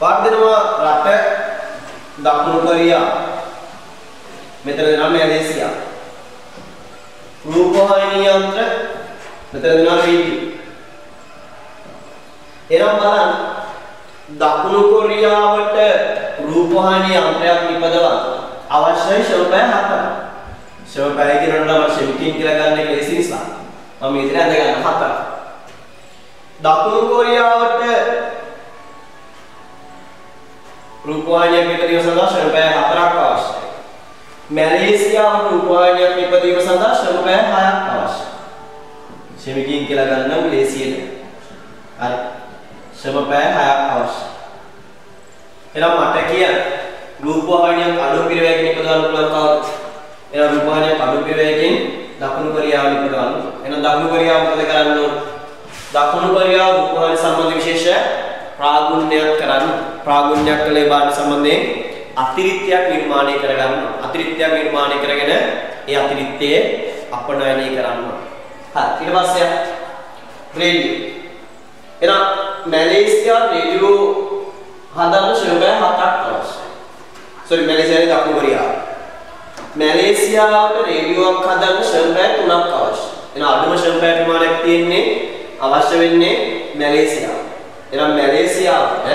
වර්ධනවා රට දකුණු කොරියා මෙතන දෙනවා මැලේසියා රූපවාහිනී යන්ත්‍ර මෙතන දෙනවා රේඩියෝ. එනම් බලන්න දකුණු කොරියාවට රූපවාහිනී යන්ත්‍රයක් නිපදවන්න අවශ්‍යයි ශ්‍රම පැය 4. ශ්‍රම පැය කියනකොට නම් ශ්‍රමිකයන් කියලා ගන්න එක ලේසි නිසා මම ඉතින් අද ගන්න 4. දකුණු කොරියාවට රූපවාහිනියක් නිපදවීම සඳහා ශ්‍රම පැය 4ක් අවශ්‍යයි. මැලේසියාවට රූපවාහිනියක් නිපදවීම සඳහා ශ්‍රම පැය 6ක් අවශ්‍යයි. ශ්‍රමිකයන් කියලා ගන්න නම් ලේසියට. හරි. ශ්‍රම පැය 6ක් අවශ්‍යයි. එහෙනම් මට කියන්න රූපවාහිනියක් අඩු පිරිවැයකින් ඉපදවන්න පුළුවන් කවුද? එහෙනම් රූපවාහිනියක් අඩු පිරිවැයකින් දකුණු කොරියාව ඉපදවන්න. එහෙනම් දකුණු කොරියාව මොකද කරන්න ඕන? දකුණු කොරියාව රූපවාහිනිය සම්බන්ධ විශේෂ ප්‍රාගුණ්‍යයක් කරන්න. ප්‍රාගුණ්‍යයක් කලේ බාහිර සම්බන්ධයෙන් අතිරික්තයක් නිර්මාණය කරගන්න. අතිරික්තයක් නිර්මාණය කරගෙන ඒ අතිරික්තය අපනයනය කරන්න. හරි. ඊට පස්සේ රේඩියෝ. එහෙනම් මැලේසියා රේඩියෝ හදන්න ශ්‍රම පැය 7ක් අවශ්‍යයි. සෝරි මැලේසියාවේ දකුණු කොරියාව. මැලේසියාවට රේඩියෝවක් හදන්න ශ්‍රම පැය 3ක් අවශ්‍යයි. එහෙනම් අඩුම ශ්‍රම පැය ප්‍රමාණයක් තියෙන්නේ අවශ්‍ය වෙන්නේ මැලේසියාව. එහෙනම් මැලේසියාවට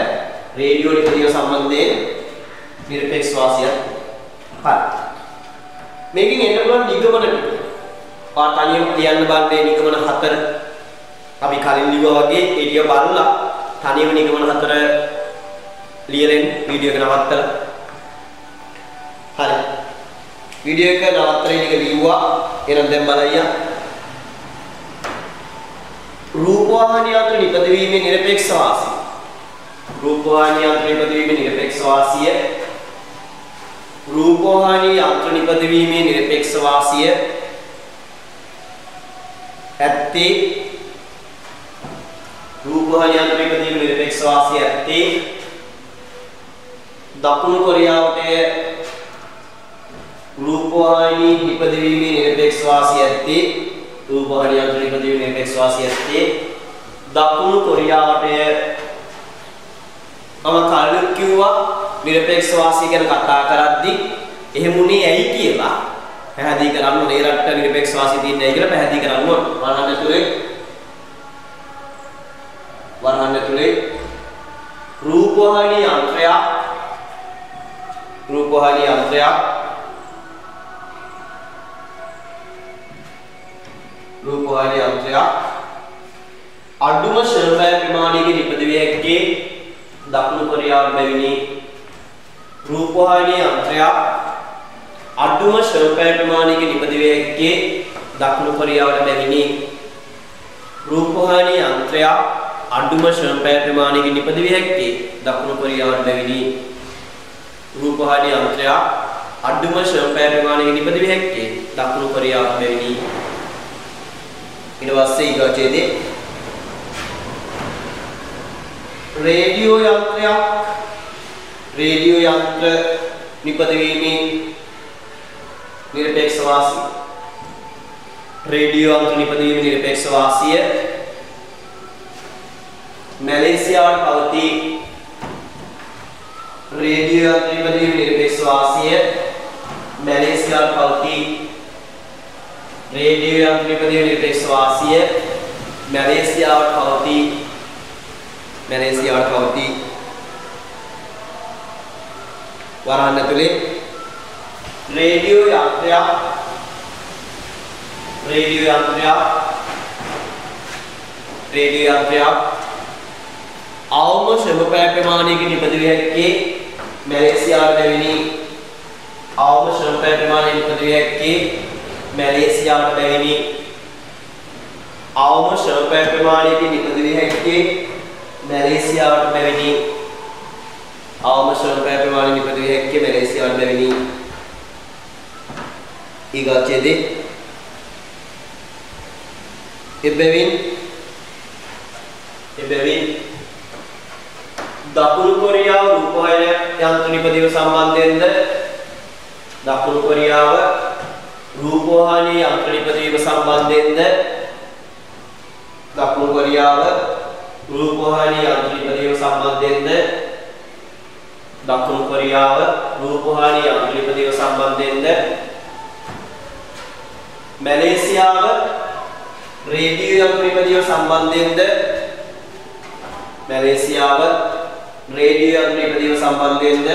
රේඩියෝ ලිපිය සම්බන්ධයෙන් නිරපේක්ෂ වාසියක්. හරි. මේකෙන් එන්න පුළුවන් නිගමන ටික. පාඨානියම කියන්න බන්නේ නිගමන 4. අපි කලින් ලිව්වා වගේ ඒ ටික බලලා තනියම නිගමන 4 ලියලෙන් වීඩියෝ එක නවත්තලා. හරි. වීඩියෝ එක නවත්තලා ඉතින් ලිව්වා. එහෙනම් දැන් බලයියා. රූපවාහිනිය අතර නිපදවීමේ නිරපේක්ෂ වාසිය. රූපවාහිනිය අතර නිපදවීමේ නිරපේක්ෂ වාසිය. රූපවාහිනිය අතර නිපදවීමේ නිරපේක්ෂ වාසිය ඇත්තේ රූපවාහිනිය අතර නිපදවීමේ නිරපේක්ෂ වාසිය ඇත්තේ දකුණු කොරියාවට රූපවාහිනී නිපදවීමේ නිරපේක්ෂ වාසිය ඇත්තේ රූපවාහිනිය අතර නිපදවීමේ නිරපේක්ෂ වාසිය ඇත්තේ දකුණු කොරියාවට මම කලින් කිව්වා නිරපේක්ෂ වාසිය ගැන කතා කරද්දී එහෙමුනේ ඇයි කියලා පැහැදිලි කරන්න ඕනේ. ඒ රටට නිරපේක්ෂ වාසිය තියන්නේ ඇයි කියලා පැහැදිලි කරන්න ඕනේ. වරහන් ඇතුලේ රූපවාහිනී යන්ත්‍රයක් අඩුම ශ්‍රම පැය ප්‍රමාණයකින් නිපදවිය හැක්කේ දකුණු කොරියාව බැවිනි. රූපවාහිනී යන්ත්‍රයක් අඩුම ශ්‍රම පැය ප්‍රමාණයකින් නිපදවිය හැක්කේ දකුණු කොරියාවට බැවිනි. රූපවාහිනී යන්ත්‍රයක් අඩුම ශ්‍රම පැය ප්‍රමාණයකින් නිපදවිය හැක්කේ දකුණු කොරියාවට බැවිනි. රූපවාහිනී යන්ත්‍රයක් අඩුම ශ්‍රම පැය ප්‍රමාණයකින් නිපදවිය හැක්කේ දකුණු කොරියාවට බැවිනි. ඊට පස්සේ ඊගොචේදී රේඩියෝ යන්ත්‍ර නිපදවීමේ නිරපේක්ෂ වාසිය. රේඩියෝ යන්ත්‍ර නිපදවීමේ නිරපේක්ෂ වාසිය මැලේසියාවට පවතී. රේඩියෝ යන්ත්‍ර නිපදවීමේ නිරපේක්ෂ වාසිය මැලේසියාවට පවතී. රේඩියෝ යන්ත්‍ර නිපදවීමේ නිරපේක්ෂ වාසිය මැලේසියාවට පවතී. වරහන් ඇතුලේ රේඩියෝ යන්ත්‍රයක් අවම ශ්‍රම පැය ප්‍රමාණයකින් නිපදවිය හැක්කේ මැලේසියාවට බැවිනි. අවම ශ්‍රම පැය ප්‍රමාණයකින් නිපදවිය හැක්කේ මැලේසියාවට බැවිනි. අවම ශ්‍රම පැය ප්‍රමාණයකින් නිපදවිය හැක්කේ මැලේසියාවට බැවිනි. අවම ශ්‍රම පැය ප්‍රමාණයකින් නිපදවිය හැක්කේ මැලේසියාවට බැවිනි. ඊගොචේදී එබැවින් දකුණු කොරියාව රූපවාහිනිය යන්ත්‍ර නිපදවීම සම්බන්ධයෙන්ද දකුණු කොරියාව රූපවාහිනිය යන්ත්‍ර නිපදවීම සම්බන්ධයෙන්ද දකුණු කොරියාව රූපවාහිනිය යන්ත්‍ර නිපදවීම සම්බන්ධයෙන්ද දකුණු කොරියාව රූපවාහිනිය යන්ත්‍ර නිපදවීම සම්බන්ධයෙන්ද මැලේසියාව රේඩියෝ යන්ත්‍ර නිපදවීම සම්බන්ධයෙන්ද මැලේසියාව රේඩියෝ යන්ත්‍ර නිපදවීම සම්බන්ධයෙන්ද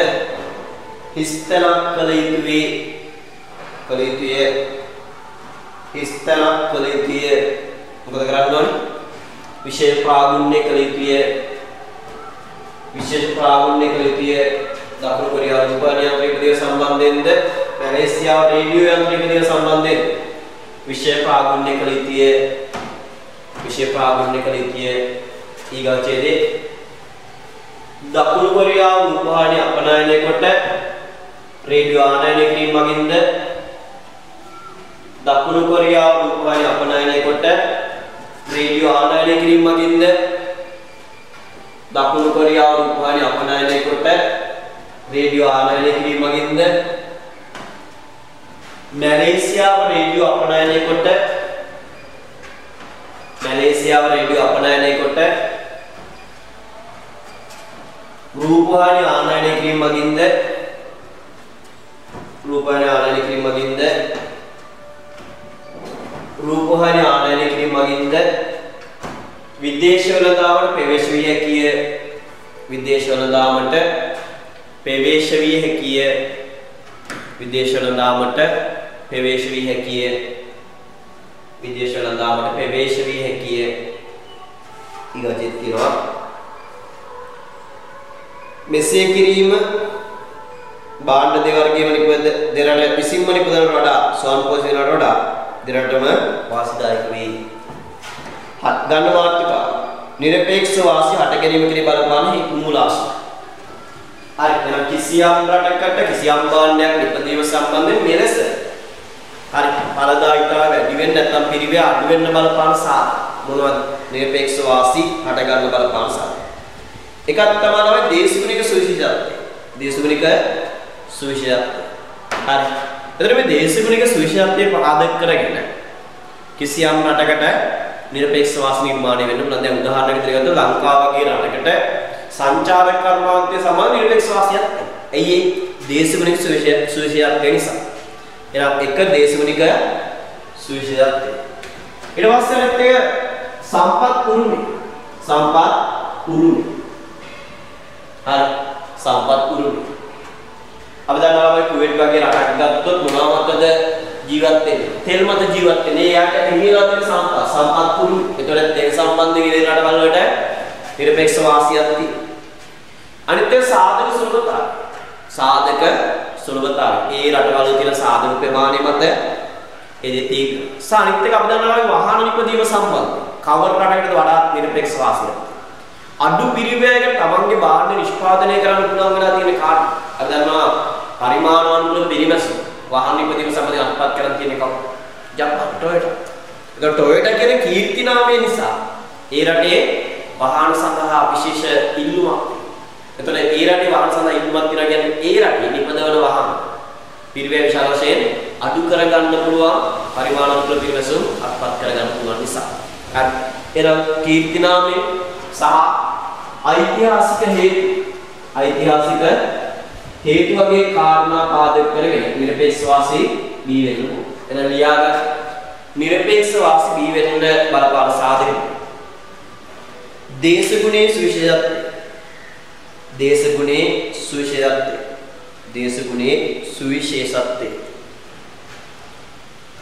හිස්තැනක් කළ යුතුය. මොකද කරන්න ඕනේ? විශේෂ ප්‍රාගුණ්‍ය කළ යුතුය. දකුණු කොරියාව රූපවාහිනිය යන්ත්‍ර නිපදවීම සම්බන්ධයෙන්ද මැලේසියාව රේඩියෝ යන්ත්‍ර නිපදවීම සම්බන්ධයෙන් විශේෂ ප්‍රාගුණ්‍ය කළ යුතුය. ඊගොචේදී දකුණු කොරියාව රූපවාහිනිය අපනයනය කොට රේඩියෝ ආනයනය කිරීම මගින්ද දකුණු කොරියාව රූපවාහිනිය අපනයනය කොට රේඩියෝ ආනයනය කිරීම මගින්ද දකුණු කොරියාව රූපවාහිනිය අපනයනය කොට රේඩියෝ ආනයනය කිරීම මගින්ද මැලේසියාව රේඩියෝ අපනයනය කොට රූපවාහිනිය ආනයනය කිරීම මගින්ද රූපවාහිනිය ආනයනය කිරීම මගින්ද විදේශ වෙළඳාමට ප්‍රවේශ විය හැකිය විදේශ වෙළඳාමට ප්‍රවේශ විය හැකිය විදේශ වෙළඳාමට ප්‍රවේශ විය හැකිය විදේශ වෙළඳාමට ප්‍රවේශ විය හැකිය ඊගොජෙත් කියනවා මෙසේ කිරීම භාණ්ඩ දෙවර්ගයේම නිපද දෙරට විසින්ම නිපදවනට වඩා ස්වයංපෝෂණයට වඩා දෙරටම වාසිදායක වේ. ගන්න මාතෘකා නිරපේක්ෂ වාසි හට ගැනීම කෙරෙහි බලපාන හිමුලාසි. හරි එහෙනම් කිසියම් රටකට කිසියම් භාණ්ඩයක් නිපදවීම සම්බන්ධයෙන් මෙලෙස හරි පළදායිතාව වැඩි වෙන්න නැත්නම් පිරිවැය අඩු වෙන්න බලපාන සාධක මොනවද? නිරපේක්ෂ වාසි හට ගන්න බලපාන සාධක. එකක් තමයි දේශගුණික සුවිශේෂත්වය. දේශගුණික සුවිශේෂත්වය. හරි. එතකොට මේ දේශගුණික සුවිශේෂත්වය පාදක කරගෙන කිසියම් රටකට නිරපේක්ෂ වාසි නිර්මාණය වෙන්න පුළුවන්. දැන් උදාහරණයක් විදිහට ගත්තොත් ලංකාව වගේ රටකට සංචාරක කර්මාන්තය සමාන නිරපේක්ෂ වාසියක් නැහැ. ඇයි ඒ? දේශගුණික සුවිශේෂත්වය නිසා. එහෙනම් එක දේශගුණික සුවිශේෂත්වය. ඊට පස්සේ අනිත් එක සම්පත් උරුමය. සම්පත් උරුමය. හරි සම්පත් උරුමය. අපි දන්නවා මේ කුවේට් වගේ රටක් ගත්තොත් මොනවාමද ජීවත් වෙන්නේ? තෙල් මත ජීවත් වෙන්නේ. එයාට එහිලා තියෙන සම්පත් උරුමය. ඒතකොට තෙල් සම්බන්ධ විදිහේ රටවල් වලට නිරපේක්ෂ වාසියක් තියෙනවා. අනිත් එක සාධක සුලභතාවය. සාධක සුලභතාවය. ඒ රටවල තියෙන සාධක ප්‍රමාණය මත එදෙති. අනිත් එක අපි දන්නවා වාහන නිපදීම සම්බන්ධ. කවර රටකටද වඩා නිරපේක්ෂ වාසියක්? අඩු පිරිවැයකට තමන්ගේ භාණ්ඩ නිෂ්පාදනය කරන්න පුළුවන් වෙලා තියෙන කාර්ය. අපි දන්නවා පරිමාණානුකූල පිරිමැසීම වාහන නිපදීම සම්බන්ධයෙන් අත්පත් කරන් තියෙන කවුද? ජපාන ටොයෝටා. ඒක ටොයෝටා කියන කීර්ති නාමය නිසා ඒ රටේ වාහන සඳහා විශේෂ ඉල්ලුමක්. එතකොට ඒ රටේ වාහන සඳහා ඉල්ලුමක් තියනවා කියන්නේ ඒ රටේ නිපදවන වාහන පිරිවැය විශාල වශයෙන් අඩු කරගන්න පුළුවන් පරිමාණානුකූල පිරිමැසීම අත්පත් කරගන්න පුළුවන් නිසා. හරි. එහෙනම් කීර්ති නාමය සහ ඓතිහාසික හේතු වගේ කාරණා පාදක කරගෙන නිරපේක්ෂ වාසී බී වෙන්න ඕන. එන ලියාගන්න නිරපේක්ෂ වාසී බී වෙන්න බලපාන සාධක. දේශගුණයේ සුවිශේෂත්වය. දේශගුණයේ සුවිශේෂත්වය. දේශගුණයේ සුවිශේෂත්වය.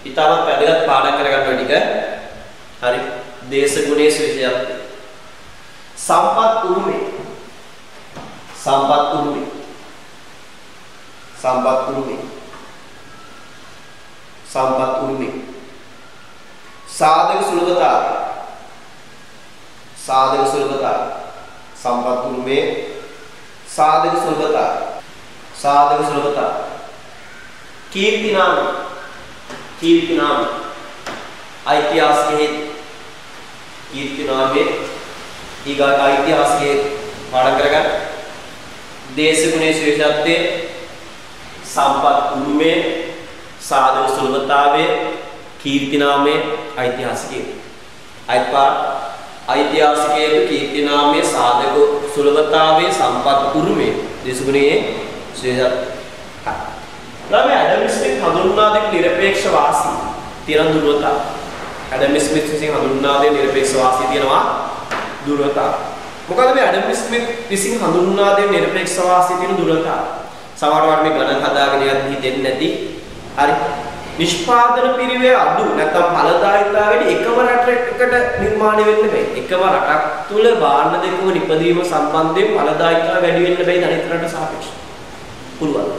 ඊටමත් වැදගත් පාඩම් කරගන්න ටික. හරි. දේශගුණයේ සුවිශේෂත්වය. සම්පත් උරුමය. සම්පත් උරුමය. සම්පත් උරුමය. සම්පත් උරුමය. සාධක සුලභතාවය. සාධක සුලභතාවය. සම්පත් උරුමය. සාධක සුලභතාවය. සාධක සුලභතාවය. කීර්ති නාම. කීර්ති නාම. ඓතිහාසික හේතු. කීර්ති නාමයේ ඊගාට ඓතිහාසිකයේ පාඩම් කරගන්න. දේශගුණයේ විශේෂත්වයේ සම්පත් උරුමය, සාධක සුලභතාවය, කීර්ති නාමය, ඓතිහාසිකයේ. ඓතිහාසිකයේ කීර්ති නාමය, සාධක සුලභතාවය, සම්පත් උරුමය, දේශගුණයේ විශේෂත්වය. ළමයි ඇඩම් ස්මිත් හඳුන්වා දෙන නිරපේක්ෂ වාසි තියෙන දුර්වලතා. ඇඩම් ස්මිත් විසින් හඳුන්වා දෙන නිරපේක්ෂ වාසි තියෙනවා දුර්වලතා. මොකද මේ ඇඩම් ස්මිත් විසින් හඳුන්වා දෙන නිරපේක්ෂ වාසිය තියෙන දුර්වලතා. සමහරවිට මේ ගණන් හදාගෙන යද්දී හිතෙන්නේ නැති. හරි. නිෂ්පාදන පිරිවැය අඩු නැත්නම් ඵලදායීතාවය එකම රටකට නිර්මාණය වෙන්න බෑ. එකම රටක් තුල භාණ්ඩ දෙකම නිපදවීම සම්බන්ධයෙන් ඵලදායීතාවය වැඩි වෙන්න බෑ අනිත් රටට සාපේක්ෂව. පුළුවන්.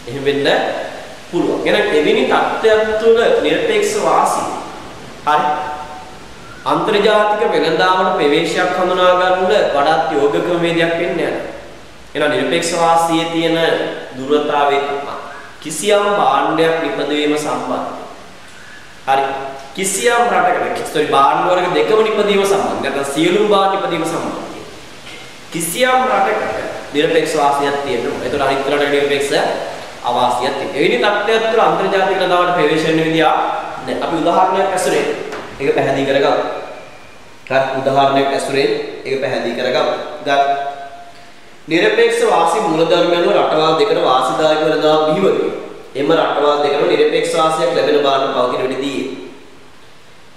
එහෙම වෙන්න පුළුවන්. එහෙනම් එවැනි තත්ත්වයක් තුළ නිරපේක්ෂ වාසිය හරි අන්තර්ජාතික වෙළඳාමට ප්‍රවේශයක් හඳුනා ගන්න වඩාත් යෝග ක්‍රමවේදයක් වෙන්නේ නැහැ. එහෙනම් නිරපේක්ෂ වාසියේ තියෙන දුර්වලතාවය තමයි කිසියම් භාණ්ඩයක් නිපදවීම සම්බන්ධ. හරි. කිසියම් රටකට භාණ්ඩ වර්ග දෙකම නිපදවීම සම්බන්ධ. නැත්නම් සියලුම භාණ්ඩ නිපදවීම සම්බන්ධ. කිසියම් රටකට නිරපේක්ෂ වාසියක් තියෙනවා. ඒතර අනිත් රටකට නිරපේක්ෂ අවාසියක් තියෙනවා. එවැනි තත්ත්වයක් තුළ අන්තර්ජාතික වෙළඳාමට ප්‍රවේශ වෙන්න විදියක් නැහැ. අපි උදාහරණයක් ඇසුරේ ඒක පැහැදිලි කරගමු. හරි උදාහරණයක් ඇසුරේ ඒක පැහැදිලි කරගමු. ගත් නිරපේක්ෂ වාසි මූලධර්මයන් රටවල් දෙකට වාසිදායක වෙළඳාම බිහිවන්නේ. එම රටවල් දෙකම නිරපේක්ෂ වාසියක් ලැබෙන බාරට පවතින වෙලදී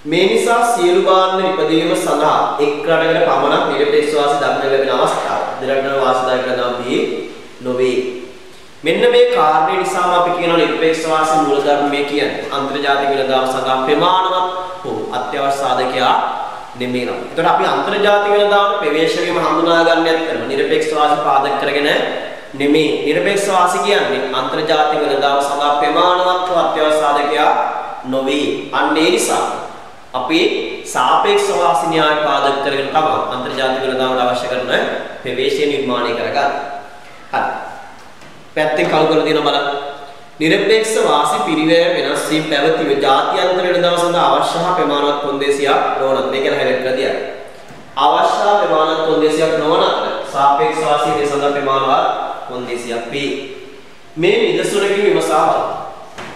මේ නිසා සියලු භාණ්ඩ නිපදවීම සඳහා එක් රටකට පමණක් නිරපේක්ෂ වාසි දක්නට ලැබෙන අවස්ථාව දෙරටවල වාසිදායක වෙළඳාම බිහි නොවේ. මෙන්න මේ කාරණේ නිසාම අපි කියනවා නිරපේක්ෂ වාසි මූලධර්මය කියන්නේ අන්තර්ජාතික වෙළඳාම සඳහා ප්‍රමාණවත් හෝ අත්‍යවශ්‍ය සාධකයක් නෙමෙයි නම්. ඒතකොට අපි අන්තර්ජාතික වෙළඳාමට ප්‍රවේශ වීම හඳුනා ගන්න ඇත්තම නිරපේක්ෂ වාසි පාදක කරගෙන නෙමෙයි. නිරපේක්ෂ වාසි කියන්නේ අන්තර්ජාතික වෙළඳාම සඳහා ප්‍රමාණවත් හෝ අත්‍යවශ්‍ය සාධකයක් නොවේ. අන්න ඒ නිසා අපි සාපේක්ෂ වාසි න්‍යාය පාදක කරගෙන තමයි අන්තර්ජාතික වෙළඳාමට අවශ්‍ය කරන ප්‍රවේශය නිර්මාණය කරගන්නේ. හරි. පැත්තෙන් කල් කරලා තියෙනවා බලන්න. නිරපේක්ෂ වාසි පිරිවැය වෙනස් වීම පැවතීම ජාත්‍යන්තර වෙළඳාම සඳහා අවශ්‍ය හා ප්‍රමාණවත් කොන්දේසියක් නොවනත් මේක හැලෙන්න දියයි. අවශ්‍ය ප්‍රමාණවත් කොන්දේසියක් නොවන අතර සාපේක්ෂ වාසියේ සඳහා ප්‍රමාණවත් කොන්දේසියක් වේ. මේ නිදසුනකින් විමසා බලමු.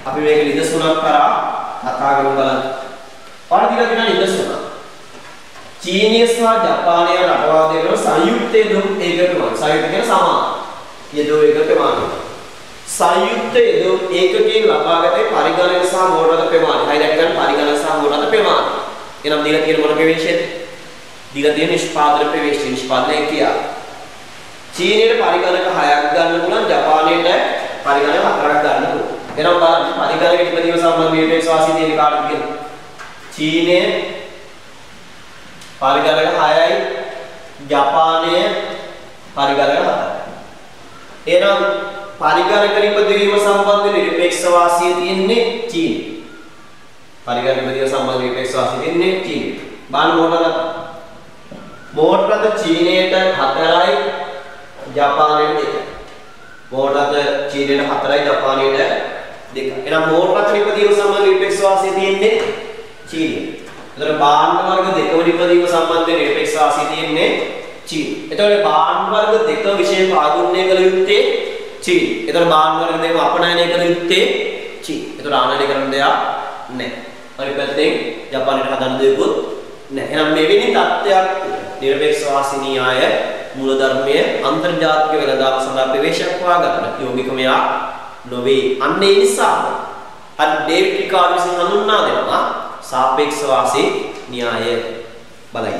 අපි මේක නිදසුනක් කරා කතා කරමු බලන්න. පරිදිලා දෙන නිදසුන. චීනීය සහ ජපානීය රටවල් දෙකම සංයුක්ත යෙදුම් ඒකකම සංයුක්ත කියන සමාන යෙදුම් ඒකක ප්‍රමාණය. සංයුක්ත යෙදුම් ඒකකයෙන් ලබාගත පරිගණක සහ මෝඩරත ප්‍රමාණය. හයිලයිට් කරන පරිගණක සහ මෝඩරත ප්‍රමාණය. එනම් දීලා තියෙන මොන ප්‍රවේශයද? දීලා තියෙන නිෂ්පාදන ප්‍රවේශය නිෂ්පාදනය කියා. චීනයේ පරිගණක 6ක් ගන්න පුළුවන්, ජපානයේ පරිගණක 4ක් ගන්න පුළුවන්. එනම් බලන්න පරිගණක ඉදීම සම්බන්ධ නිරපේක්ෂ වාසිය තියෙන කාටද කියලා. චීනයේ පරිගණක 6යි, ජපානයේ පරිගණක 4යි. එනම් පරිගණක නිපදවීම සම්බන්ධ නිරපේක්ෂ වාසිය තියෙන්නේ චීනයේ. පරිගණක නිපදවීම සම්බන්ධ නිරපේක්ෂ වාසිය තියෙන්නේ චීනයේ. බලන්න මෝඩරත චීනයට 4යි, ජපානයට 2යි. මෝඩරත චීනයට 4යි, ජපානයට 2යි. එහෙනම් මෝඩරත නිපදවීම සම්බන්ධ නිරපේක්ෂ වාසිය තියෙන්නේ චීනයේ. එතකොට භාණ්ඩ වර්ග දෙකම නිපදවීම සම්බන්ධ නිරපේක්ෂ වාසිය තියෙන්නේ චීනයේ. එතකොට භාණ්ඩ වර්ග දෙක විශේෂ ආගුණ්‍ය කළ යුත්තේ චීන. එතකොට භාණ්ඩ වර්ග දෙකම අපනයනය කළ යුත්තේ චීන. එතකොට ආනයනය කරන්න දෙයක් නැහැ. අනිත් පැත්තෙන් ජපානයට හදන්න දෙයක්වත් නැහැ. එහෙනම් මෙවැනි තත්ත්වයක් නිරපේක්ෂ වාසි න්‍යාය මූලධර්මයේ අන්තර්ජාතික වෙළඳාම සඳහා ප්‍රවේශයක් හොයාගන්න යෝගිකමයක් නොවේ. අන්න ඒ නිසා අර ඩේවිඩ් රිකාඩ් විසින් හඳුන්වා දෙනවා සාපේක්ෂ වාසි න්‍යාය බලය.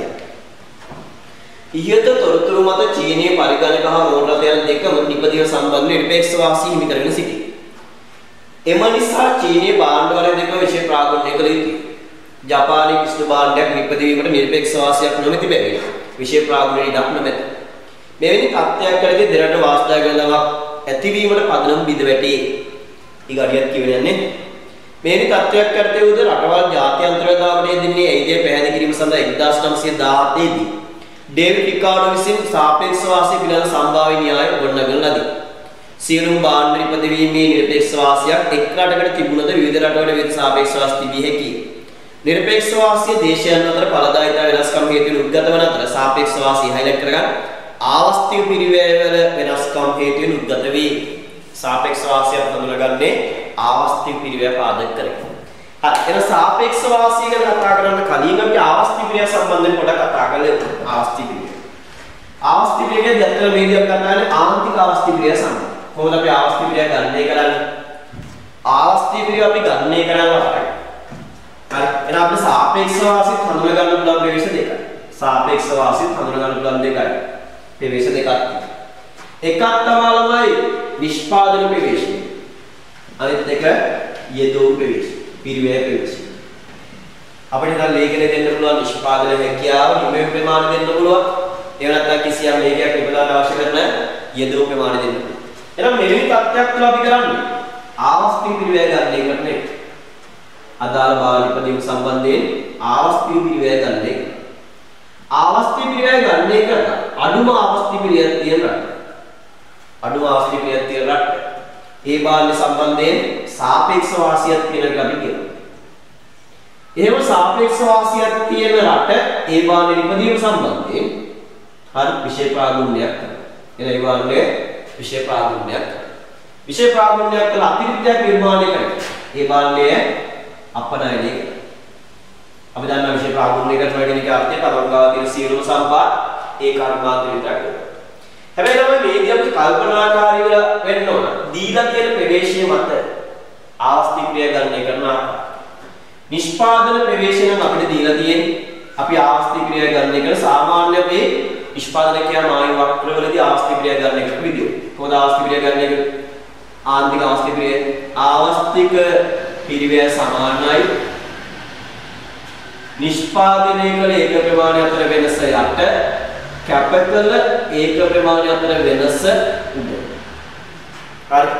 ඉහත තොරතුරු මත චීනයේ පරිගණක හා මෝඩරත යන දෙකම නිපදවීම සම්බන්ධ නිරපේක්ෂ වාසි හිමි කරගෙන සිටී. එම නිසා චීනයේ භාණ්ඩ වර්ග දෙක විශේෂ ප්‍රාග්ඥය කළ යුතුයි. ජපානයේ කිසිදු භාණ්ඩයක් නිපදවීමට නිරපේක්ෂ වාසියක් නොමැති බැවින් විශේෂ ප්‍රාග්ඥය ඉඩක් නොමැත. මෙවැනි තත්ත්වයක් කරදී දෙරට වාසිදායක වෙළඳාමක් ඇතිවීමට පදනම බිඳ වැටේ. ඊගාඩියක් කියවෙන්නේ නැහැ. මෙවැනි තත්ත්වයක් කරතේ උද රටවල් ජාත්‍යන්තර වෙළඳාමට යෙදෙන්නේ ඇයිදේ පැහැදිලි කිරීම සඳහා 1917 දී ඩේවිඩ් රිකාඩ් විසින් සාපේක්ෂ වාසිය පිළිබඳ සම්භාව්‍ය න්‍යාය ගොඩනගන ලදී. සියලුම භාණ්ඩ නිපදවීමේ නිරපේක්ෂ වාසියක් එක් රටකට තිබුණද විවිධ රටවල විවිධ සාපේක්ෂ වාසි තිබිය හැකියි. නිරපේක්ෂ වාසිය දේශයන් අතර ඵලදායීතා වෙනස්කම් හේතුවෙන් උද්ගත වන අතර සාපේක්ෂ වාසිය හයිලයිට් කරගන්න ආවස්තික පිරිවැයවල වෙනස්කම් හේතුවෙන් උද්ගත වේ. සාපේක්ෂ වාසිය හඳුනගන්නේ ආවස්තික පිරිවැය පාදක කරගෙන. හරි. එන සාපේක්ෂ වාසිය ගැන කතා කරන්න කලින් අපි ආවස්තික පිරිවැය සම්බන්ධයෙන් පොඩ්ඩක් කතා කරලා ආවස්තික පිරිවැය. ආවස්තික පිරිවැය දැක්කම මේදියක් ගන්නානේ ආන්තික ආවස්තික පිරිවැය සම්බන්ධ. කොහොමද අපි ආවස්තික පිරිවැය ගණනය කරන්නේ? ආවස්තික පිරිවැය අපි ගණනය කරනවා අපිට. හරි. එහෙනම් අපිට සාපේක්ෂ වාසිය හඳුනා ගන්න පුළුවන් ප්‍රවේශ දෙකයි. සාපේක්ෂ වාසිය හඳුනා ගන්න පුළුවන් දෙකයි. ප්‍රවේශ දෙකක්. එකක් තමයි නිෂ්පාදන ප්‍රවේශය. අනිත් එක යෙදෝ ප්‍රවේශය. පිරිවැය ප්‍රවේශය. අපිට දැන් ලේඛනය දෙන්න පුළුවන් නිෂ්පාදන හැකියාව නිමේ ප්‍රමාණ දෙන්න පුළුවන්. ඒ නැත්නම් කිසියම් ලේඛනයක් නිපදවන්න අවශ්‍ය කරන යෙදෝ ප්‍රමාණ දෙන්න පුළුවන්. එහෙනම් මෙවැනි තත්ත්වයක් තුළ අපි කරන්නේ ආවස්තික පිරිවැය ගණනය කරන්නේ අදාළ භාණ්ඩ ඉදීම සම්බන්ධයෙන් ආවස්තික පිරිවැය ගන්න එක. ආවස්තික පිරිවැය ගන්න එක අඩුම ආවස්තික පිරිවැය තියෙන රට. අඩුම ආවස්තික පිරිවැය තියෙන රට. ඒ බාල්‍ය සම්බන්ධයෙන් සාපේක්ෂ වාසියක් තියෙන කියලා අපි කියනවා. එහෙම සාපේක්ෂ වාසියක් තියෙන රට ඒ බාල්‍ය නිපදීම සම්බන්ධයෙන් හරි විශේෂ ප්‍රාගුණ්‍යයක් කරනවා. එන ඒ බාල්‍ය විශේෂ ප්‍රාගුණ්‍යයක් කරනවා. විශේෂ ප්‍රාගුණ්‍යයක් කළ අතිරික්තයක් නිර්මාණය කරනවා. ඒ බාල්‍ය අපනයනය කරනවා. අපි දන්නා විශේෂ ප්‍රාගුණ්‍යයකට වැඩි එක අර්ථය තමන්ගාව තියෙන සියලුම සම්පත් ඒ කර්මාන්ත විතරක් කරනවා. හැබැයි තමයි මේදී අපි කල්පනාකාරීව වෙන්න ඕන. දීලා තියෙන ප්‍රවේශය මත ආවස්තික ක්‍රියා ගණනය කරන ආකාරය. නිෂ්පාදන ප්‍රවේශයෙන් අපිට දීලා තියෙන්නේ අපි ආවස්තික ක්‍රියා ගණනය කරන සාමාන්‍ය අපේ නිෂ්පාදන කියන ආයු වක්‍රවලදී ආවස්තික ක්‍රියා ගණනය කරන විදිය. කොහොමද ආවස්තික ක්‍රියා ගණනය කරන්නේ? ආන්තික ආවස්තික ක්‍රියා ආවස්තික පිරිවැය සමානයි නිෂ්පාදනය කළ ඒක ප්‍රමාණය අතර වෙනස යට කැප කළ ඒක ප්‍රමාණය අතර වෙනස උඩ. හරි.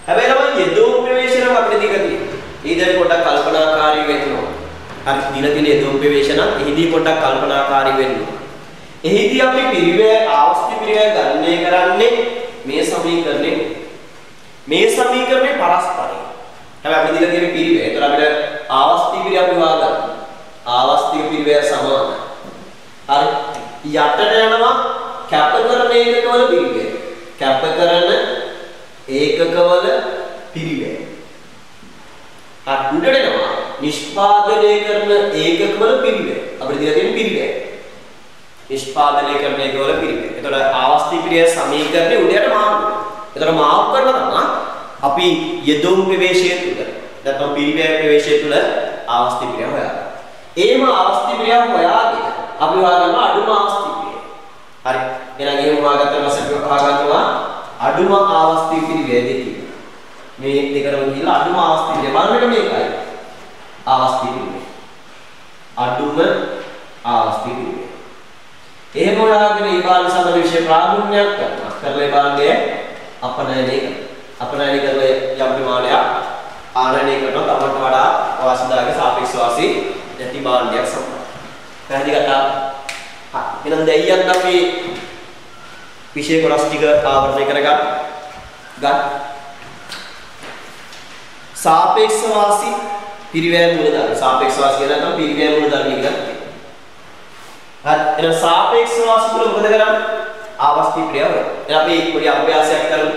හැබැයි නම් යෙදෝ ප්‍රවේශන අපිට දීලා තියෙනවා. ඊදැයි පොඩ්ඩක් කල්පනාකාරී වෙන්න ඕන. හරි. දීලා තියෙන යෙදෝ ප්‍රවේශන එහිදී පොඩ්ඩක් කල්පනාකාරී වෙන්න ඕන. එහිදී අපි පිරිවැය ආවස්තික පිරිවැය ගණනය කරන්නේ මේ සමීකරණය. මේ සමීකරණය පරස්පරයි. හැබැයි අපි දීලා තියෙන පිරිවැය. ඒතර අපිට ආවස්තික පිරිවැය අපි හොයාගන්න. ආවස්තික පිරිවැය සමානයි. හරි. යටට යනවා කැප කරන ඒකකවල පිරිවැය. කැප කරන ඒකකවල පිරිවැය. උඩට යනවා නිෂ්පාදනය කරන ඒකකවල පිරිවැය. අපිට දීලා තියෙන පිරිවැය. නිෂ්පාදනය කරන ඒකකවල පිරිවැය. එතකොට ආවස්තික පිරිවැය සමීකරණේ උඩට මාරු වෙනවා. එතකොට මාරු කරලා තමයි අපි යෙදුම් ප්‍රවේශය තුල නැත්නම් පිරිවැය ප්‍රවේශය තුල ආවස්තික පිරිවැය හොයාගන්නේ. ඒම ආවස්තික පිරිවැය හොයාගෙන අපි හොයාගන්න අඩුම ආවස්තික පිරිවැය. හරි. එහෙනම් එහෙම හොයාගත්ත පස්සේ අපි හොයාගන්නවා අඩුම ආවස්තික පිරිවැය දෙක. මේ දෙකම ගිහලා අඩුම ආවස්තික පිරිවැය බලන්න මේකයි. ආවස්තික පිරිවැය. අඩුම ආවස්තික පිරිවැය. එහෙම හොයාගෙන ඊබාල සමග විශේෂ ප්‍රාගුණ්‍යයක් කරනවා. කරලා ඊබාලයේ අපනයනය කරනවා. අපනයනය කරලා යම් ප්‍රමාණයක් ආනයනය කරනවා. තමන්ට වඩා වාසිදායක සාපේක්ෂ වාසී නැති භාණ්ඩයක් සම්බන්ධ. පැහැදිලි කතාව. හරි. එහෙනම් දැන් අපි විශේෂ කොටස් ටික ආවරණය කරගන්න. සාපේක්ෂ වාසී පිරිවැය මූලධර්ම. සාපේක්ෂ වාසී කියන එක පිරිවැය මූලධර්ම කියලා කියනවා. හරි. එහෙනම් සාපේක්ෂ වාසී තුළ මොකද කරන්නේ? ආවස්තික ක්‍රියාව. එහෙනම් අපි පොඩි අභ්‍යාසයක් කරමු.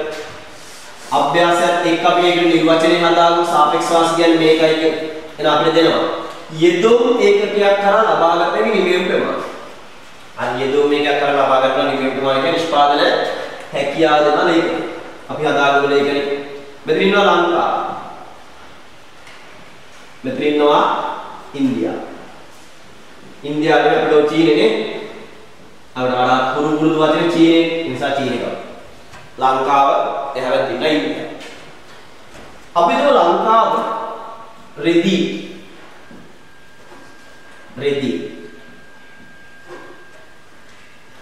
අභ්‍යාසයත් එක්ක අපි ඒක නිර්වචනය හදාගමු. සාපේක්ෂ වාසී කියන්නේ මේකයි කියන්නේ. එහෙනම් අපිට දෙනවා යෙදුම් ඒකකයක් කරා ලබාගත හැකි නිමෙම් ප්‍රමාණය. අර යෙදුම් ඒකකයක් කරා ලබාගත නිමෙම් ප්‍රමාණය කියන්නේ නිෂ්පාදන හැකියාව දෙන ලේඛන. අපි හදාගමු ලේඛනේ. මෙතන ඉන්නවා ලංකාව. මෙතන ඉන්නවා ඉන්දියාව. ඉන්දියාවේ අපිට චීනනේ අපිට වඩා කුරුකුරු වචනේ චීනේ නිසා චීනේ ගන්න. ලංකාව එහාට තියෙන ඉන්දියාව. අපි දෝ ලංකාව රෙදි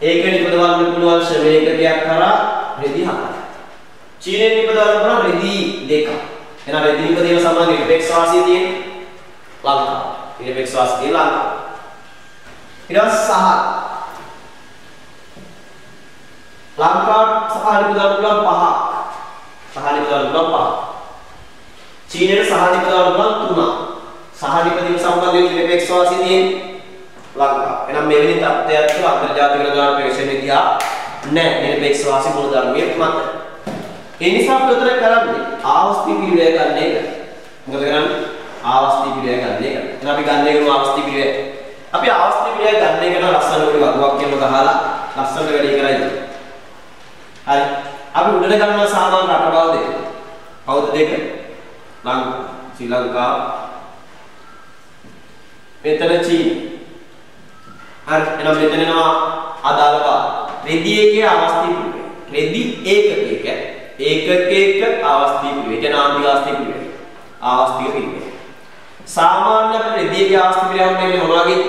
ඒක නිපදවන්න පුළුවන් ශ්‍රේණිකයක් කරා රෙදි 7ක්. චීනෙන් නිපදවන්න පුළුවන් රෙදි 2ක්. එහෙනම් රෙදි නිපදවීම සම්බන්ධ නිරපේක්ෂ වාසිය තියෙන්නේ ලංකාව. නිරපේක්ෂ වාසිය තියෙන ලංකාව. ඊට පස්සේ සහ ලංකාවට සහ නිපදවන්න පුළුවන් 5ක්. සහ නිපදවන්න පුළුවන් 5ක්. චීනෙට සහ නිපදවන්න පුළුවන් 3ක්. සහ නිපදවීම සම්බන්ධයෙන් නිරපේක්ෂ වාසිය තියෙන්නේ ලංකාව. එහෙනම් මෙවැනි තත්ත්වයක් තුළ අන්තර්ජාතික නිලධාරීන් ප්‍රවේශයෙන් ගියා නැහැ නිරපේක්ෂ වාසී මූලධර්මයේ මත. ඒ නිසා අපි උතර කරන්නේ ආවස්තික පිරිවැය ගන්න එක. මොකද කරන්නේ? ආවස්තික පිරිවැය ගන්න එක. එහෙනම් අපි ගන්න එක ආවස්තික පිරිවැය. අපි ආවස්තික පිරිවැය ගන්න එකට ලස්සන උඩ වගුවක් කියන ගහලා ලස්සනට වැඩි කරයි. හරි. අපි උඩට ගන්න සාමාන්‍ය රටවල් දෙක. කවුද දෙක? ශ්‍රී ලංකාව. මෙතන චීන. හරි. එහෙනම් මෙතන එනවා අදාළ බව. රෙදි එකේ ආවස්තික පිරිවැය. රෙදි ඒකක ආවස්තික පිරිවැය. කියන ආන්තික ආවස්තික පිරිවැය. ආවස්තික පිරිවැය. සාමාන්‍ය අපේ රෙදි එකේ ආවස්තික පිරිවැය වන්නේ මොනවාගේ?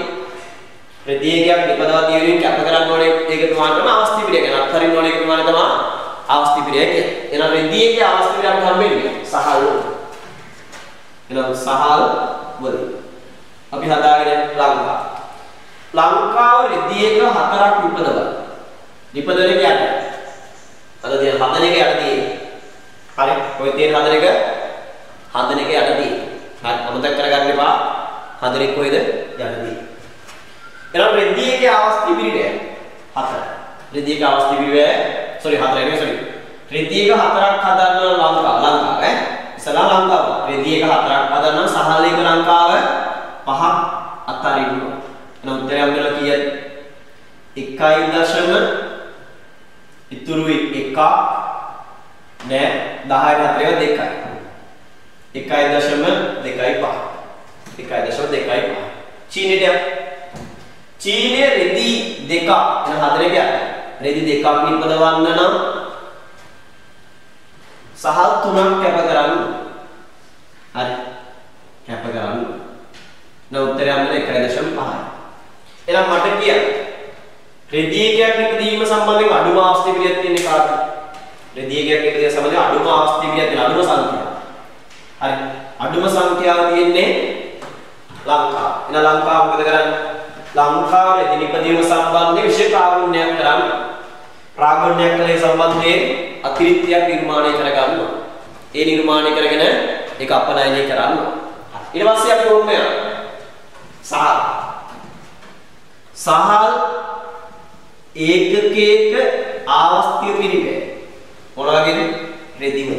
රෙදි එකක් නිපදවා දියුණුවෙන් කැප කරන්න ඕනේ ඒක ප්‍රමාණය තමයි ආවස්තික පිරිවැය. කියන අත්හරින්න ඕනේ ඒක ප්‍රමාණය තමයි ආවස්තික පිරිවැය කියන්නේ. එහෙනම් රෙදි එකේ ආවස්තික පිරිවැය හම්බෙන්නේ සහල්. එහෙනම් සහල් වලින් අපි හදාගෙන ලංකාව. ලංකාව රෙදියක 4ක් නිපදවන. නිපදවන එක යට. අද තියෙන හදන එක යට තියෙන්නේ. හරි. ඔය තියෙන හදන එක යට තියෙන්නේ. හරි. අමතක කරගන්න එපා. හදන එක කොහෙද? යට තියෙන්නේ. එහෙනම් රෙදියේගේ අවස්ථි පිරිවැය 4. රෙදියේක අවස්ථි පිරිවැය sorry 4 නෙවෙයි sorry. රෙදියේක 4ක් හදන්න ලංකාව ඈ. ඉස්සලා ලංකාව. රෙදියේක 4ක් හදන්න සහලයක ලංකාව 5ක් අතරින්න. එහෙනම් උත්තරය හම්බෙනවා කීයද? 1. ඉතුරුයි 1 නෑ 10 4 2යි. 1.25. චීනෙට චීනයේ රෙදි 2 එන හතරේ කියන්නේ රෙදි 2ක් නිපදවන්න නම් සහල් 3ක් කැප කරන්න. හරි. කැප කරන්න. නෝ උත්තරය අපිට 1.5යි. එහෙනම් මට කියන්න රෙදි එකක් නිපදීම සම්බන්ධයෙන් අඩුම අවස්ථි පිළියෙත් තියෙන්නේ කාටද? රෙදි එකක් නිපදීම සම්බන්ධයෙන් අඩුම අවස්ථි පිළියෙත් තියෙන අඩුම සංඛ්‍යාව. හරි. අඩුම සංඛ්‍යාව තියෙන්නේ ලංකාව. එහෙනම් ලංකාව මොකද කරන්නේ? ලංකාව රෙදි නිපදීම සම්බන්ධයෙන් විශේෂ ප්‍රාගුණ්‍යයක් කරන්න. ප්‍රාගුණ්‍යයක් කලේ සම්බන්ධයෙන් අතිරික්තයක් නිර්මාණය කරගන්නවා. ඒ නිර්මාණය කරගෙන ඒක අපනයනය කරන්න. ඊට පස්සේ අපි ඕන්න යනවා. සහල් ඒකකයක ආවස්තිය පිරිවැය. මොන වගේද? රෙදිම.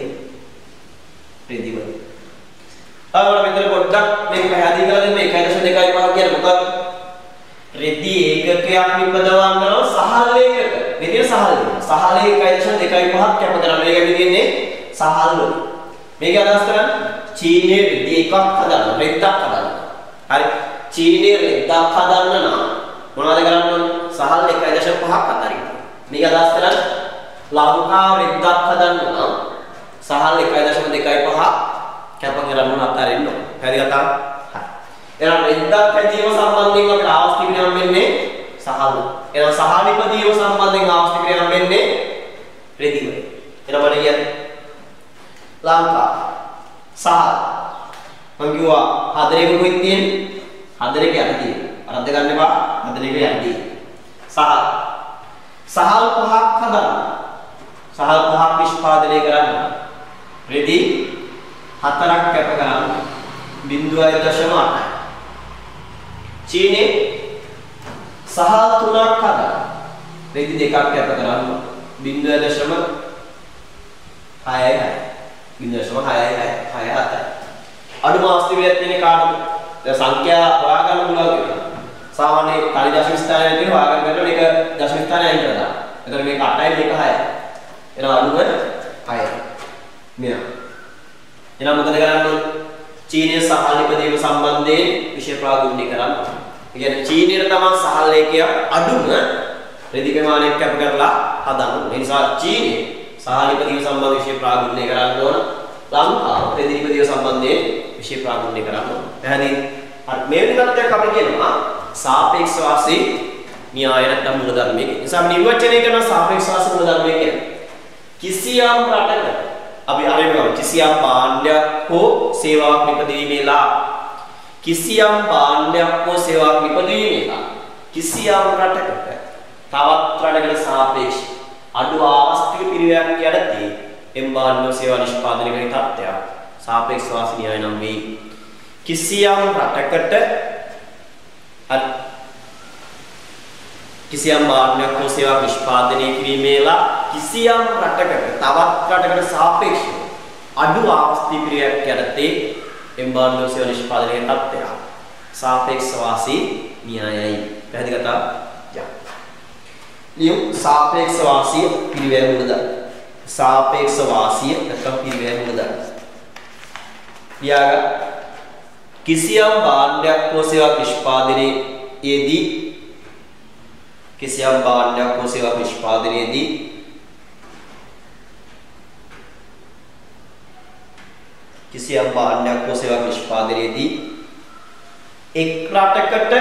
අවුල මෙතන පොඩ්ඩක් මේක පැහැදිලි කරලා දෙන්න. 1.25 කියන්නේ මොකක්ද? රෙදි ඒකකයක් නිපදවන්න නම් සහල් ඒකක. මෙතන සහල් 1.25ක් කැප කරන්න. මේක කියන්නේ සහල් වල. මේක අදහස් කරන්නේ චීනයේ රෙදි එකක් හදන්න, රෙද්දක් හදන්න. හරි. චීනයේ රෙද්දක් හදන්න නම් මොනවද කරන්න ඕනේ? සහල් 1.5ක් අතරින්. මේක අදහස් කරන්නේ ලංකාව රෙද්දක් හදන්න නම් සහල් 1.25 කැප කරන්න අතරින් ඕනේ. හරි කතාව? හරි. එහෙනම් රෙද්දක් හැදීම සම්බන්ධයෙන් අපිට අවස්ථි ක්‍රියාව වෙන්නේ සහල්. එහෙනම් සහල් නිපදීම සම්බන්ධයෙන් අවස්ථි ක්‍රියාව වෙන්නේ රෙදිම. එහෙනම් මට කියන්නේ ලංකාව සහල් මම කිව්වා හදරේක කොහෙද තියෙන්නේ? හදරේක යට තියෙන්නේ. අරද්ද ගන්න එපා. හදරේක යට තියෙන්නේ. සහල් 5ක් හදන්න. සහල් 5ක් නිෂ්පාදනය කරන්න. රෙදි 4ක් කැප කරන්න. 0.8. චීනේ සහල් 3ක් හදන්න. රෙදි 2ක් කැප කරන්න. 0.6. 0.6. අඩුම අවස්ථි විදිහට තියෙන කාටද? දැන් සංඛ්‍යා හොයාගන්න පුළුවන් කියලා. සාමාන්‍ය කලි දශම ස්ථානයේ තියෙන හොයාගන්න බැලුවොත් මේක දශම ස්ථානයේ අයින් කරලා. එතකොට මේක 8යි මේක 6යි. එහෙනම් අඩුම 6යි. මෙයා. එහෙනම් මොකද කරන්න ඕනේ? චීනයේ සහල් නිපදීම සම්බන්ධයෙන් විශේෂ ප්‍රාගුණ්‍ය කරන්න. ඒ කියන්නේ චීනයේ තමයි සහල් ඒකයක් අඩුම රෙදි ප්‍රමාණයක් කැප කරලා හදන්න. ඒ නිසා චීනයේ සහල් නිපදීම සම්බන්ධ විශේෂ ප්‍රාගුණ්‍ය කරන්න ඕන. ලංකාව රෙදි නිපදීම සම්බන්ධයෙන් විශේෂ ප්‍රාගුණ්‍ය කරන්න ඕන. එහෙනම් මේ විදිහට අපි කියනවා සාපේක්ෂ වාසී න්‍යාය නැත්නම් මූලධර්මයේ. ඒ නිසා නිර්වචනය කරන සාපේක්ෂ වාසී මූලධර්මය කියන්නේ කිසියම් රටක අපි අරගෙන කිසියම් භාණ්ඩයක් හෝ සේවාවක් නිපදවීමේලා කිසියම් භාණ්ඩයක් හෝ සේවාවක් නිපදවීමේලා කිසියම් රටකට තවත් රටකට සාපේක්ෂ අඩු ආවස්තික පිරිවැයක් යටතේ එම් භාණ්ඩ සේවා නිෂ්පාදනය කරන තත්ත්වයක් සාපේක්ෂ වාසී න්‍යාය නම් වේ. කිසියම් රටකට කිසියම් භාණ්ඩයක් හෝ සේවාවක් නිෂ්පාදනය කිරීමේලා කිසියම් රටකට තවත් රටකට සාපේක්ෂව අඩු ආවස්ති පිරිවැයක් යටතේ එම් භාණ්ඩ සේවා නිෂ්පාදනයේ තත්ත්වය සාපේක්ෂ වාසී න්‍යායයි. පැහැදිලි කතාව? යා. ලියමු සාපේක්ෂ වාසී පිරිවැය මූලධර්ම. සාපේක්ෂ වාසී නැත්නම් පිරිවැය මූලධර්ම. ලියාගන්න. කිසියම් භාණ්ඩයක් හෝ සේවාවක් නිෂ්පාදනයේදී කිසියම් භාණ්ඩයක් හෝ සේවාවක් නිෂ්පාදනයේදී කිසියම් භාණ්ඩයක් හෝ සේවාවක් නිෂ්පාදනයේදී එක් රටකට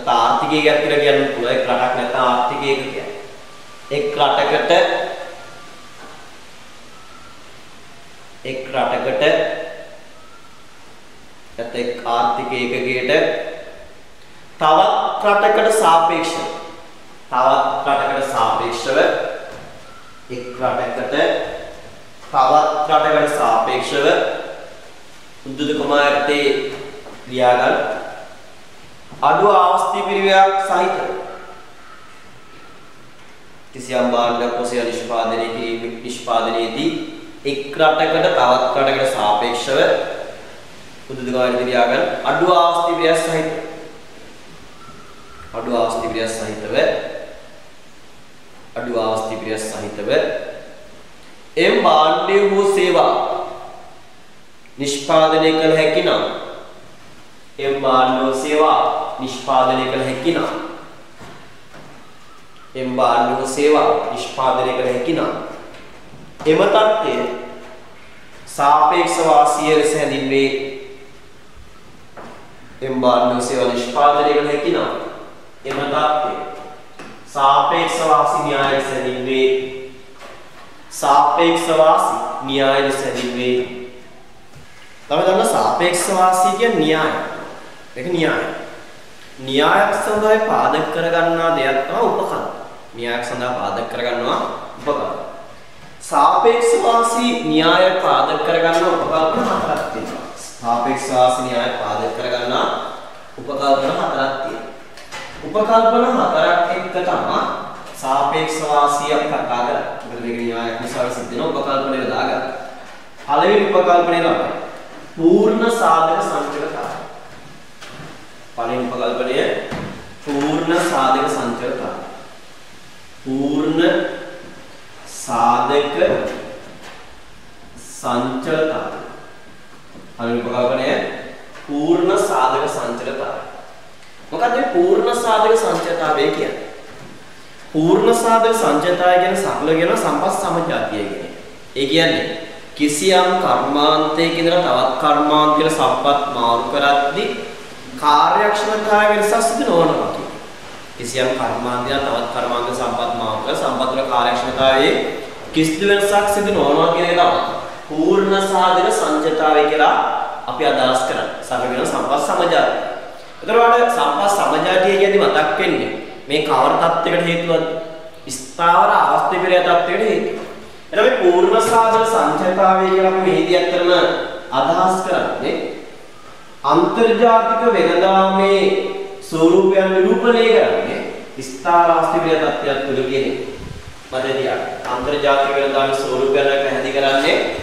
ආර්ථිකයක් කියලා කියන්න පුළුවන්. එක් රටක් නැත්නම් ආර්ථිකයක කියන්නේ එක් රටකට ආර්ථික ඒකකයට තවත් රටකට සාපේක්ෂව එක් රටකට තවත් රටකට සාපේක්ෂව උද්දුත කුමාරතේ ලියාගන්න අඩු ආස්ති පිරිවැයක් සහිතව කිසියම් භාණ්ඩයක් ඔසේ නිෂ්පාදනයේදී එක් රටකට තවත් රටකට සාපේක්ෂව උද්දුත කුමාරතේ ලියාගන්න අඩු ආස්ති පිරිවැයක් සහිතව එම් භාණ්ඩය හෝ සේවා නිෂ්පාදනය කළ හැකි නම් එම් භාණ්ඩ හෝ සේවා නිෂ්පාදනය කළ හැකි නම් එම් භාණ්ඩ හෝ සේවා නිෂ්පාදනය කළ හැකි නම් එම තත්ත්වය සාපේක්ෂ වාසිය ලෙස හැඳින්වේ. එම් භාණ්ඩ හෝ සේවා නිෂ්පාදනය කළ හැකි නම් එම තත්ත්වය සාපේක්ෂ වාසි න්‍යාය ලෙස හැඳින්වේ. සාපේක්ෂ වාසි න්‍යාය ලෙස හැඳින්වේ. තමයි දන්න සාපේක්ෂ වාසි කියන්නේ න්‍යාය. ඒක න්‍යාය. න්‍යායක් සඳහා පාදක කරගන්නා දෙයක් තමයි උපකල්පන. න්‍යායක් සඳහා පාදක කරගන්නවා උපකල්පන. සාපේක්ෂ වාසි න්‍යාය පාදක කරගන්න උපකල්පන හතරක් තියෙනවා. සාපේක්ෂ වාසි න්‍යාය පාදක කරගන්නා උපකල්පන හතරක් තියෙනවා. උපකල්පන හතරක් එක්ක තමයි සාපේක්ෂ වාසියක් කතා කරන්නේ. මොකද මේක න්‍යායක් නිසා සිද්ධ වෙන උපකල්පනය දාගන්න. පළවෙනි උපකල්පනය තමයි පූර්ණ සාධක සංචලතාවය. පළවෙනි උපකල්පනය පූර්ණ සාධක සංචලතාවය. පූර්ණ සාධක සංචලතාවය. පළවෙනි උපකල්පනය පූර්ණ සාධක සංචලතාවය. මොකක්ද මේ පූර්ණ සාධක සංචලතාවය කියන්නේ? පූර්ණ සාධක සංචලතාවය කියන්නේ සරල කියන සම්පත් සමජාතිය කියන්නේ. ඒ කියන්නේ කිසියම් කර්මාන්තයක ඉඳලා තවත් කර්මාන්තයකට සම්පත් මාරු කරද්දී කාර්යක්ෂමතාවය වෙනසක් සිදු නොවනවා කියන්නේ. කිසියම් කර්මාන්තයක තවත් කර්මාන්තයක සම්පත් මාරු කර සම්පත් වල කාර්යක්ෂමතාවයේ කිසිදු වෙනසක් සිදු නොවනවා කියන එක තමයි පූර්ණ සාධක සංචලතාවය කියලා අපි අදහස් කරන්නේ. සරල කියන සම්පත් සමජාතිය. එතකොට සම්පත් සමජාතිය කියද්දි මතක් වෙන්නේ මේ කවර තත්යකට හේතුවද? ස්ථාවර අවස්ථිපිරිය තත්යකට හේතුව. එතකොට මේ පූර්ණ සාධක සංචලතාවය කියලා අපි මෙහිදී අත්‍තරම අදහස් කරන්නේ අන්තර්ජාතික වෙළඳාමේ ස්වරූපයන් නිරූපණය කරන්නේ ස්ථාවර අවස්ථිපිරිය තත්ත්වයක් තුල කියන්නේ. මතකයි අන්තර්ජාතික වෙළඳාමේ ස්වරූපයන් පැහැදිලි කරන්නේ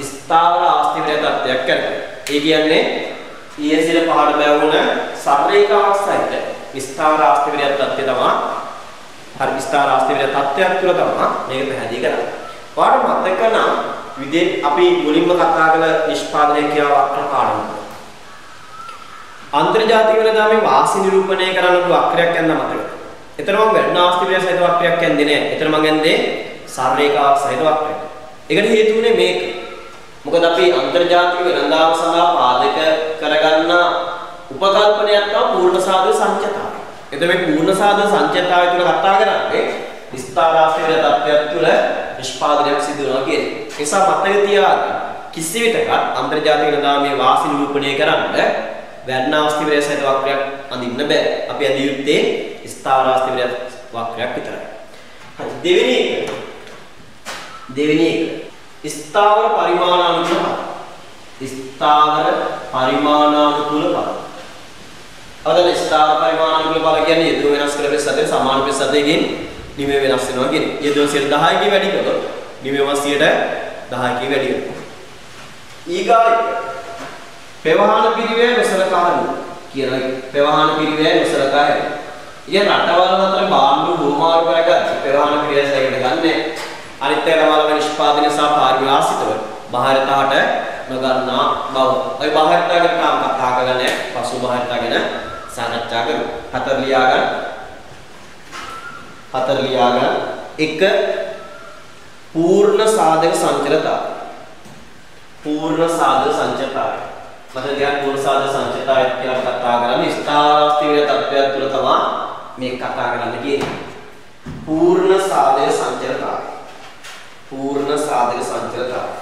ස්ථාවර අවස්ථිපිරිය තත්ත්වයක් කරන්නේ. ඒ කියන්නේ ඊයසිල පහළ බැවුන සරලීකාවක් සහිත ස්ථාවර අවස්ථිපිරිය තත්ත්වය තමයි හරි ස්ථාවර අවස්ථිපිරිය තත්ත්වයක් තුල තමයි මේක පැහැදිලි කරන්නේ. ඔයාලට මතක නම් අපි මුලින්ම කතා කළ නිෂ්පාදනය කියලා වක්‍ර පාඩම. අන්තර්ජාතික වෙළඳාමේ වාසි නිරූපණය කරන්න පුළුවන් වක්‍රයක් යන්න මතකද? එතන මම වැඩන අවස්ථිපිරිය සහිත වක්‍රයක් යන්නේ නැහැ. එතන මම යන්නේ සරලීකාවක් සහිත වක්‍රයක්. ඒකට හේතුුනේ මේක. මොකද අපි අන්තර්ජාතික වෙළඳාම සඳහා පාදක කරගන්න උපකල්පනයක් තමයි පූර්ණ සාධක සංචලතාවය. එතකොට මේ පූර්ණ සාධක සංචලතාවය තුළ කතා කරන්නේ ස්ථාරාස්තික තත්ත්වයක් තුළ නිෂ්පාදනයක් සිදු වෙනවා කියන්නේ. ඒ නිසා මතක තියාගන්න කිසි විටක අන්තර්ජාතික වෙළඳාමේ වාසි නිරූපණය කරන්න වැඩනාස්තිපිරිය සහිත වක්‍රයක් අඳින්න බෑ. අපි අඳිය යුත්තේ ස්ථාවරාස්තිපිරිය වක්‍රයක් විතරයි. හරි දෙවෙනි එක ස්ථාවර පරිමාණානුකූල පද. ස්ථාවර පරිමාණානුකූල පද. අවදාන ස්ථාවර පරිමාණානුකූල පද කියන්නේ යෙදුම වෙනස් කළ පෙස් අතර සමාන පෙස් අතකින් නිමේ වෙනස් වෙනවා කියන්නේ. යෙදුම 10කින් වැඩි කළොත් නිමේම 10කින් වැඩි වෙනවා. ඊගාට පෙවහන පිරිවැය නොසලකා හරිනවා කියලා. පෙවහන පිරිවැය නොසලකා හරිනවා. ඉතින් රටවල් අතර බාණ්ඩු භූමාරු කරගත්ත පෙවහන පිරිවැය සැකයට ගන්නෑ. අනිත් එක තමයි නිෂ්පාදනය සහ පාරිභාෂිතව බාහිරතාවට නොගන්නා බව. ඔය බාහිරතාව ගැන තාම කතා කරන්නේ පසු බාහිරතාව ගැන සාකච්ඡා කරමු. හතර ලියාගන්න. එක පූර්ණ සාධක සංචලතාවය. පූර්ණ සාධක සංචලතාවය. මතක තියාගන්න පූර්ණ සාධක සංචලතාවය කියලා කතා කරන්නේ ස්ථාරාස්තික තත්ත්වයක් තුළ තමයි මේ කතා කරන්න කියන්නේ. පූර්ණ සාධක සංචලතාවය. පූර්ණ සාධක සංචලතාවය.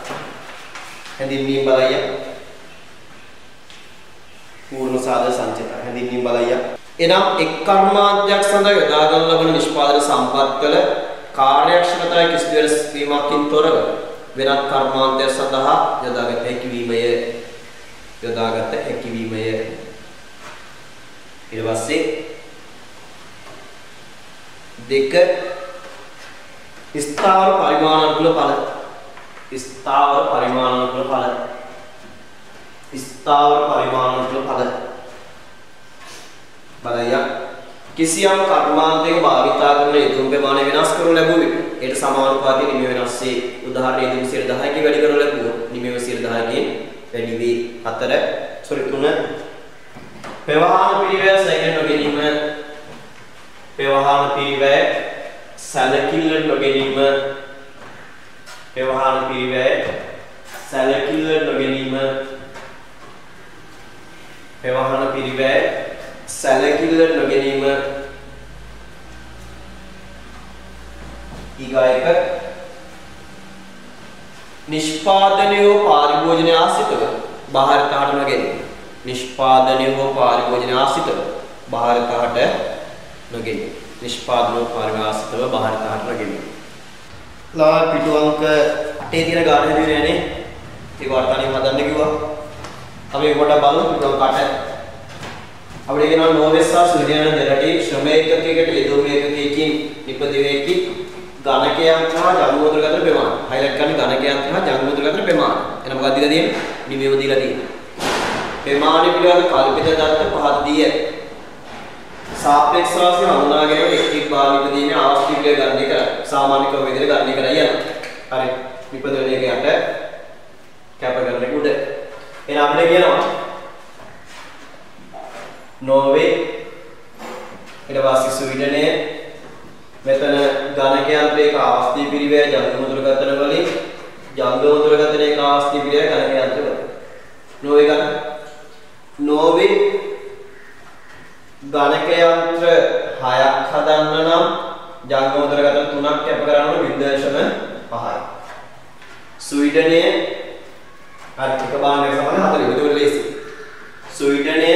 හැඳින්වීම බලය. සාධක සංචිත හැඳින්වීම බලය. එනම් එක් කර්මාන්තයක් සඳහා යොදා ගන්න ලබන නිෂ්පාදන සම්පත්වල කාර්යක්ෂමතාවය කිසිදු වෙනස් වීමකින් තොරව වෙනත් කර්මාන්තයක් සඳහා යොදාගත හැකි වීමය. යොදාගත හැකි වීමය. ඊට පස්සේ දෙක ස්ථාවර පරිමාණානුකූල ඵල. ස්ථාවර පරිමාණානුකූල ඵල. ස්ථාවර පරිමාණානුකූල ඵල. බලය කිසියම් කර්මාන්තයක භාවිතා කරන යෙදුම් ප්‍රමාණය වෙනස් කරනු ලැබුව විට ඒට සමානුපාතී නිමය වෙනස් වේ. උදාහරණයක් යෙදුම් 10%කින් වැඩි කරනු ලැබුවොත් නිමය 10%කින් වැඩි වේ. 3 පෙවහාන පිරිවැය සැකෙන් නොගැනීම. පෙවහාන පිරිවැය සැලකිල්ලට නොගැනීම. පෙවහාන පිරිවැය සැලකිල්ලට නොගැනීම. පෙවහාන පිරිවැය සැලකිල්ලට නොගැනීම. ඊගායක නිෂ්පාදනය හෝ පාරිභෝජනය ආශ්‍රිතව බාහිරතහට නොගැනීම. නිෂ්පාදනය හෝ පාරිභෝජනය ආශ්‍රිතව බාහිරතහට නොගැනීම. නිෂ්පාදනය හෝ පාරිභෝජනය ආශ්‍රිතව බාහිරතහට නොගැනීම. ලා පිටු අංක 8 තියෙන ගාන හැදුවේ නෑනේ. ඒක වර්තමානයේ හදන්න කිව්වා. අපි ඒක පොඩ්ඩක් බලමු පිටු අංක 8. අපිට කියනවා නෝවෙස්සා සූර්යයන් දෙරටේ ශ්‍රම ඒකකයකට යෙදුම් ඒකකයකින් නිපදවේකි ඝනකයන් සහ ජංගමෝදර ගතන ප්‍රමාණය. හයිලයිට් කරන්නේ ඝනකයන් සහ ජංගමෝදර ගතන ප්‍රමාණය. එහෙනම් මොකක්ද දීලා තියෙන්නේ? නිමෙව දීලා තියෙන්නේ. ප්‍රමාණය පිළිබඳ කල්පිත දත්ත පහක් දී ඇත. සාපේක්ෂ වාසිය හඳුනා ගැනීම එක් බාහිර නිපදීමේ අවස්ථිකය ගන්න එක සාමාන්‍ය ක්‍රම විදිහට ගන්න එක යනවා. හරි. නිපදවන එකයට කැප කරන්නේ උඩ. එහෙනම් අපිට කියනවා නෝර්වේ ඊට පස්සේ ස්වීඩනය මෙතන ඝනක යන්ත්‍රයක ආස්ති පිරිවැය ජංගම දුරකථන වලින් ජංගම දුරකථනයක ආස්ති පිරිවැය ඝනක යන්ත්‍ර වල නෝර්වේ ගන්න නෝර්වේ ඝනක යන්ත්‍ර 6ක් හදන්න නම් ජංගම දුරකථන 3ක් කැප කරන්න 0.5යි ස්වීඩනය අර එක බාහනයක සමාන 4 ඒක ලේසි ස්වීඩනය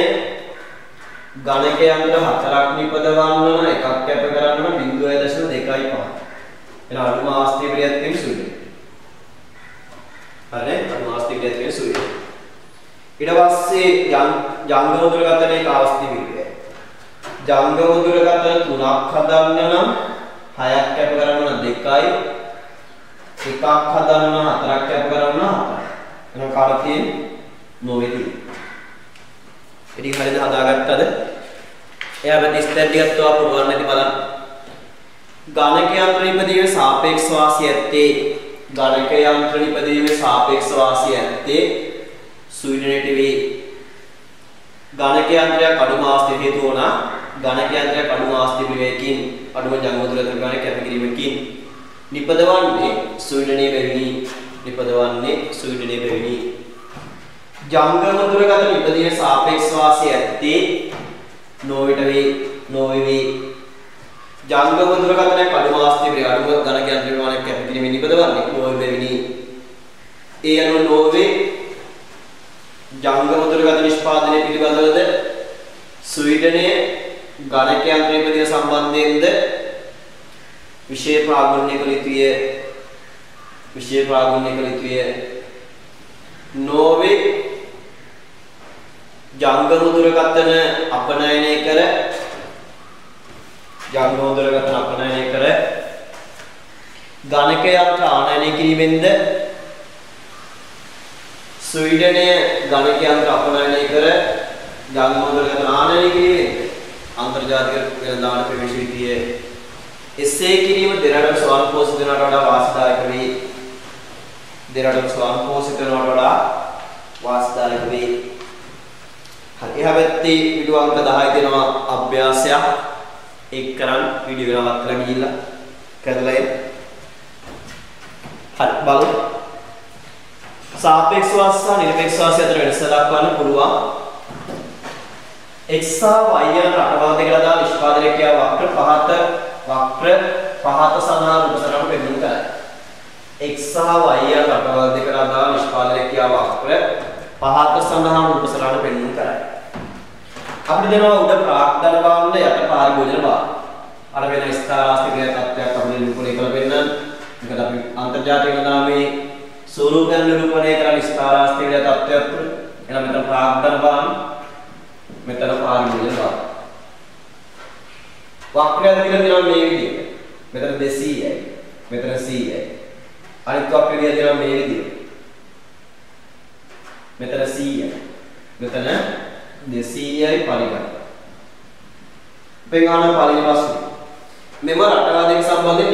ඝනක යන්ත්‍ර 4ක් නිපදවන්න නම් එකක් කැප කරන්න නම් 0.25. එන අඩුම ආස්ති පිළියත් තියෙන සුළුයි. හරි අඩුම ආස්ති පිළියත් තියෙන සුළුයි. ඊට පස්සේ ජංගම දුරකථනයක ආස්ති පිළියය. ජංගම දුරකථන 3ක් හදන්න නම් 6ක් කැප කරන්න නම් 2යි. එකක් හදන්න නම් 4ක් කැප කරන්න නම් 4යි. එහෙනම් කාට තියෙන්නේ? නොවේදී. ඉතින් හරියට හදාගත්තද? එයා වෙන ස්ටෙප් ටිකක් තව පුරවන්න නැති බලන්න. ඝනක යන්ත්‍ර නිපදීමේ සාපේක්ෂ වාසිය ඇත්තේ ඝනක යන්ත්‍ර නිපදීමේ සාපේක්ෂ වාසිය ඇත්තේ ස්වීඩනයට වේ. ඝනක යන්ත්‍රයක් අඩුම ආස්ති හේතු වුණා. ඝනක යන්ත්‍රයක් අඩුම ආස්ති පිළිවෙලකින් අඩුම ජංගම දුරකථන ගණන කැපකිරීමකින් නිපදවන්නේ ස්වීඩනයේ වෙවි. නිපදවන්නේ ස්වීඩනයේ වෙවි. ජංගම දුරකථන නිපදීමේ සාපේක්ෂ වාසිය ඇත්තේ නෝර්වේට වේ. නෝර්වේ ජංගම දුරකථනයක් අඩුම ආස්ති පිළිවෙල අඩුම ඝනක යන්ත්‍ර ප්‍රමාණයක් කැපකිරීමෙන් නිපදවන්නේ නෝර්වේ වෙවි. ඒ අනුව නෝර්වේ ජංගම දුරකථන නිෂ්පාදනය පිළිබඳවද ස්වීඩනයේ ඝනක යන්ත්‍ර නිපදීම සම්බන්ධයෙන්ද විශේෂ ප්‍රාග්ඥය කළ යුතුය. විශේෂ ප්‍රාග්ඥය කළ යුතුය. නෝර්වේ ජංගම දුරකථන අපනයනය කර ජංගම දුරකථන අපනයනය කර ඝනක යන්ත්‍ර ආනයනය කිරීමෙන්ද ස්වීඩනය ඝනක යන්ත්‍ර අපනයනය කර ජංගම දුරකථන ආනයනය කිරීමෙන්ද අන්තර්ජාතික වෙළඳාමට ප්‍රවේශ විදිය එසේ කිරීම දෙරටම ස්වයංපෝෂිත වෙනවට වඩා වාසිදායක වේ. දෙරටම ස්වයංපෝෂිත වෙනවට වඩා වාසිදායක වේ. හරි එහා පැත්තේ වීඩියෝ අංක 10 දෙනවා අභ්‍යාසයක් ඒක කරන් වීඩියෝ එක නවත්තලා ගිහිල්ලා කරලා එන්න. හරි බලමු. සාපේක්ෂ වාසිය සහ නිරපේක්ෂ වාසිය අතර වෙනස දක්වන්න පුළුවන්. x සහ y යන රටවල් දෙක ලදා නිෂ්පාදනය කියා වක්‍ර පහත සඳහා උපසරණ පෙන්වන්න කරයි. x සහ y යන රටවල් දෙක ලදා නිෂ්පාදනය කියා වක්‍ර පහත සඳහා උපසරණ පෙන්වන්න කරයි. අපිට දෙනවා උඩ ප්‍රාග්ධන බාහන යට පාරිභෝජන බාහන. අර වෙන ස්ථාරාස්තික තත්ත්වයක් අපිට නිරූපණය කරලා පෙන්නන්න. මේකට අපි අන්තර්ජාතික නාමයේ ස්වරූපයන් නිරූපණය කරන ස්ථාරාස්තික තත්ත්වයක් තුළ. එහෙනම් මෙතන ප්‍රාග්ධන බාහන, මෙතන පාරිභෝජන බාහන. වක්‍රය දිග දෙනවා මේ විදිහට. මෙතන 200යි. මෙතන 100යි. අනිත් වක්‍රය දිග දෙනවා මේ විදිහට. මෙතන 100යි. මෙතන 200යි පරිගණක. පෙන්වන පළවෙනි ප්‍රශ්නේ. මෙම රටවාදයක සම්බන්ධයෙන්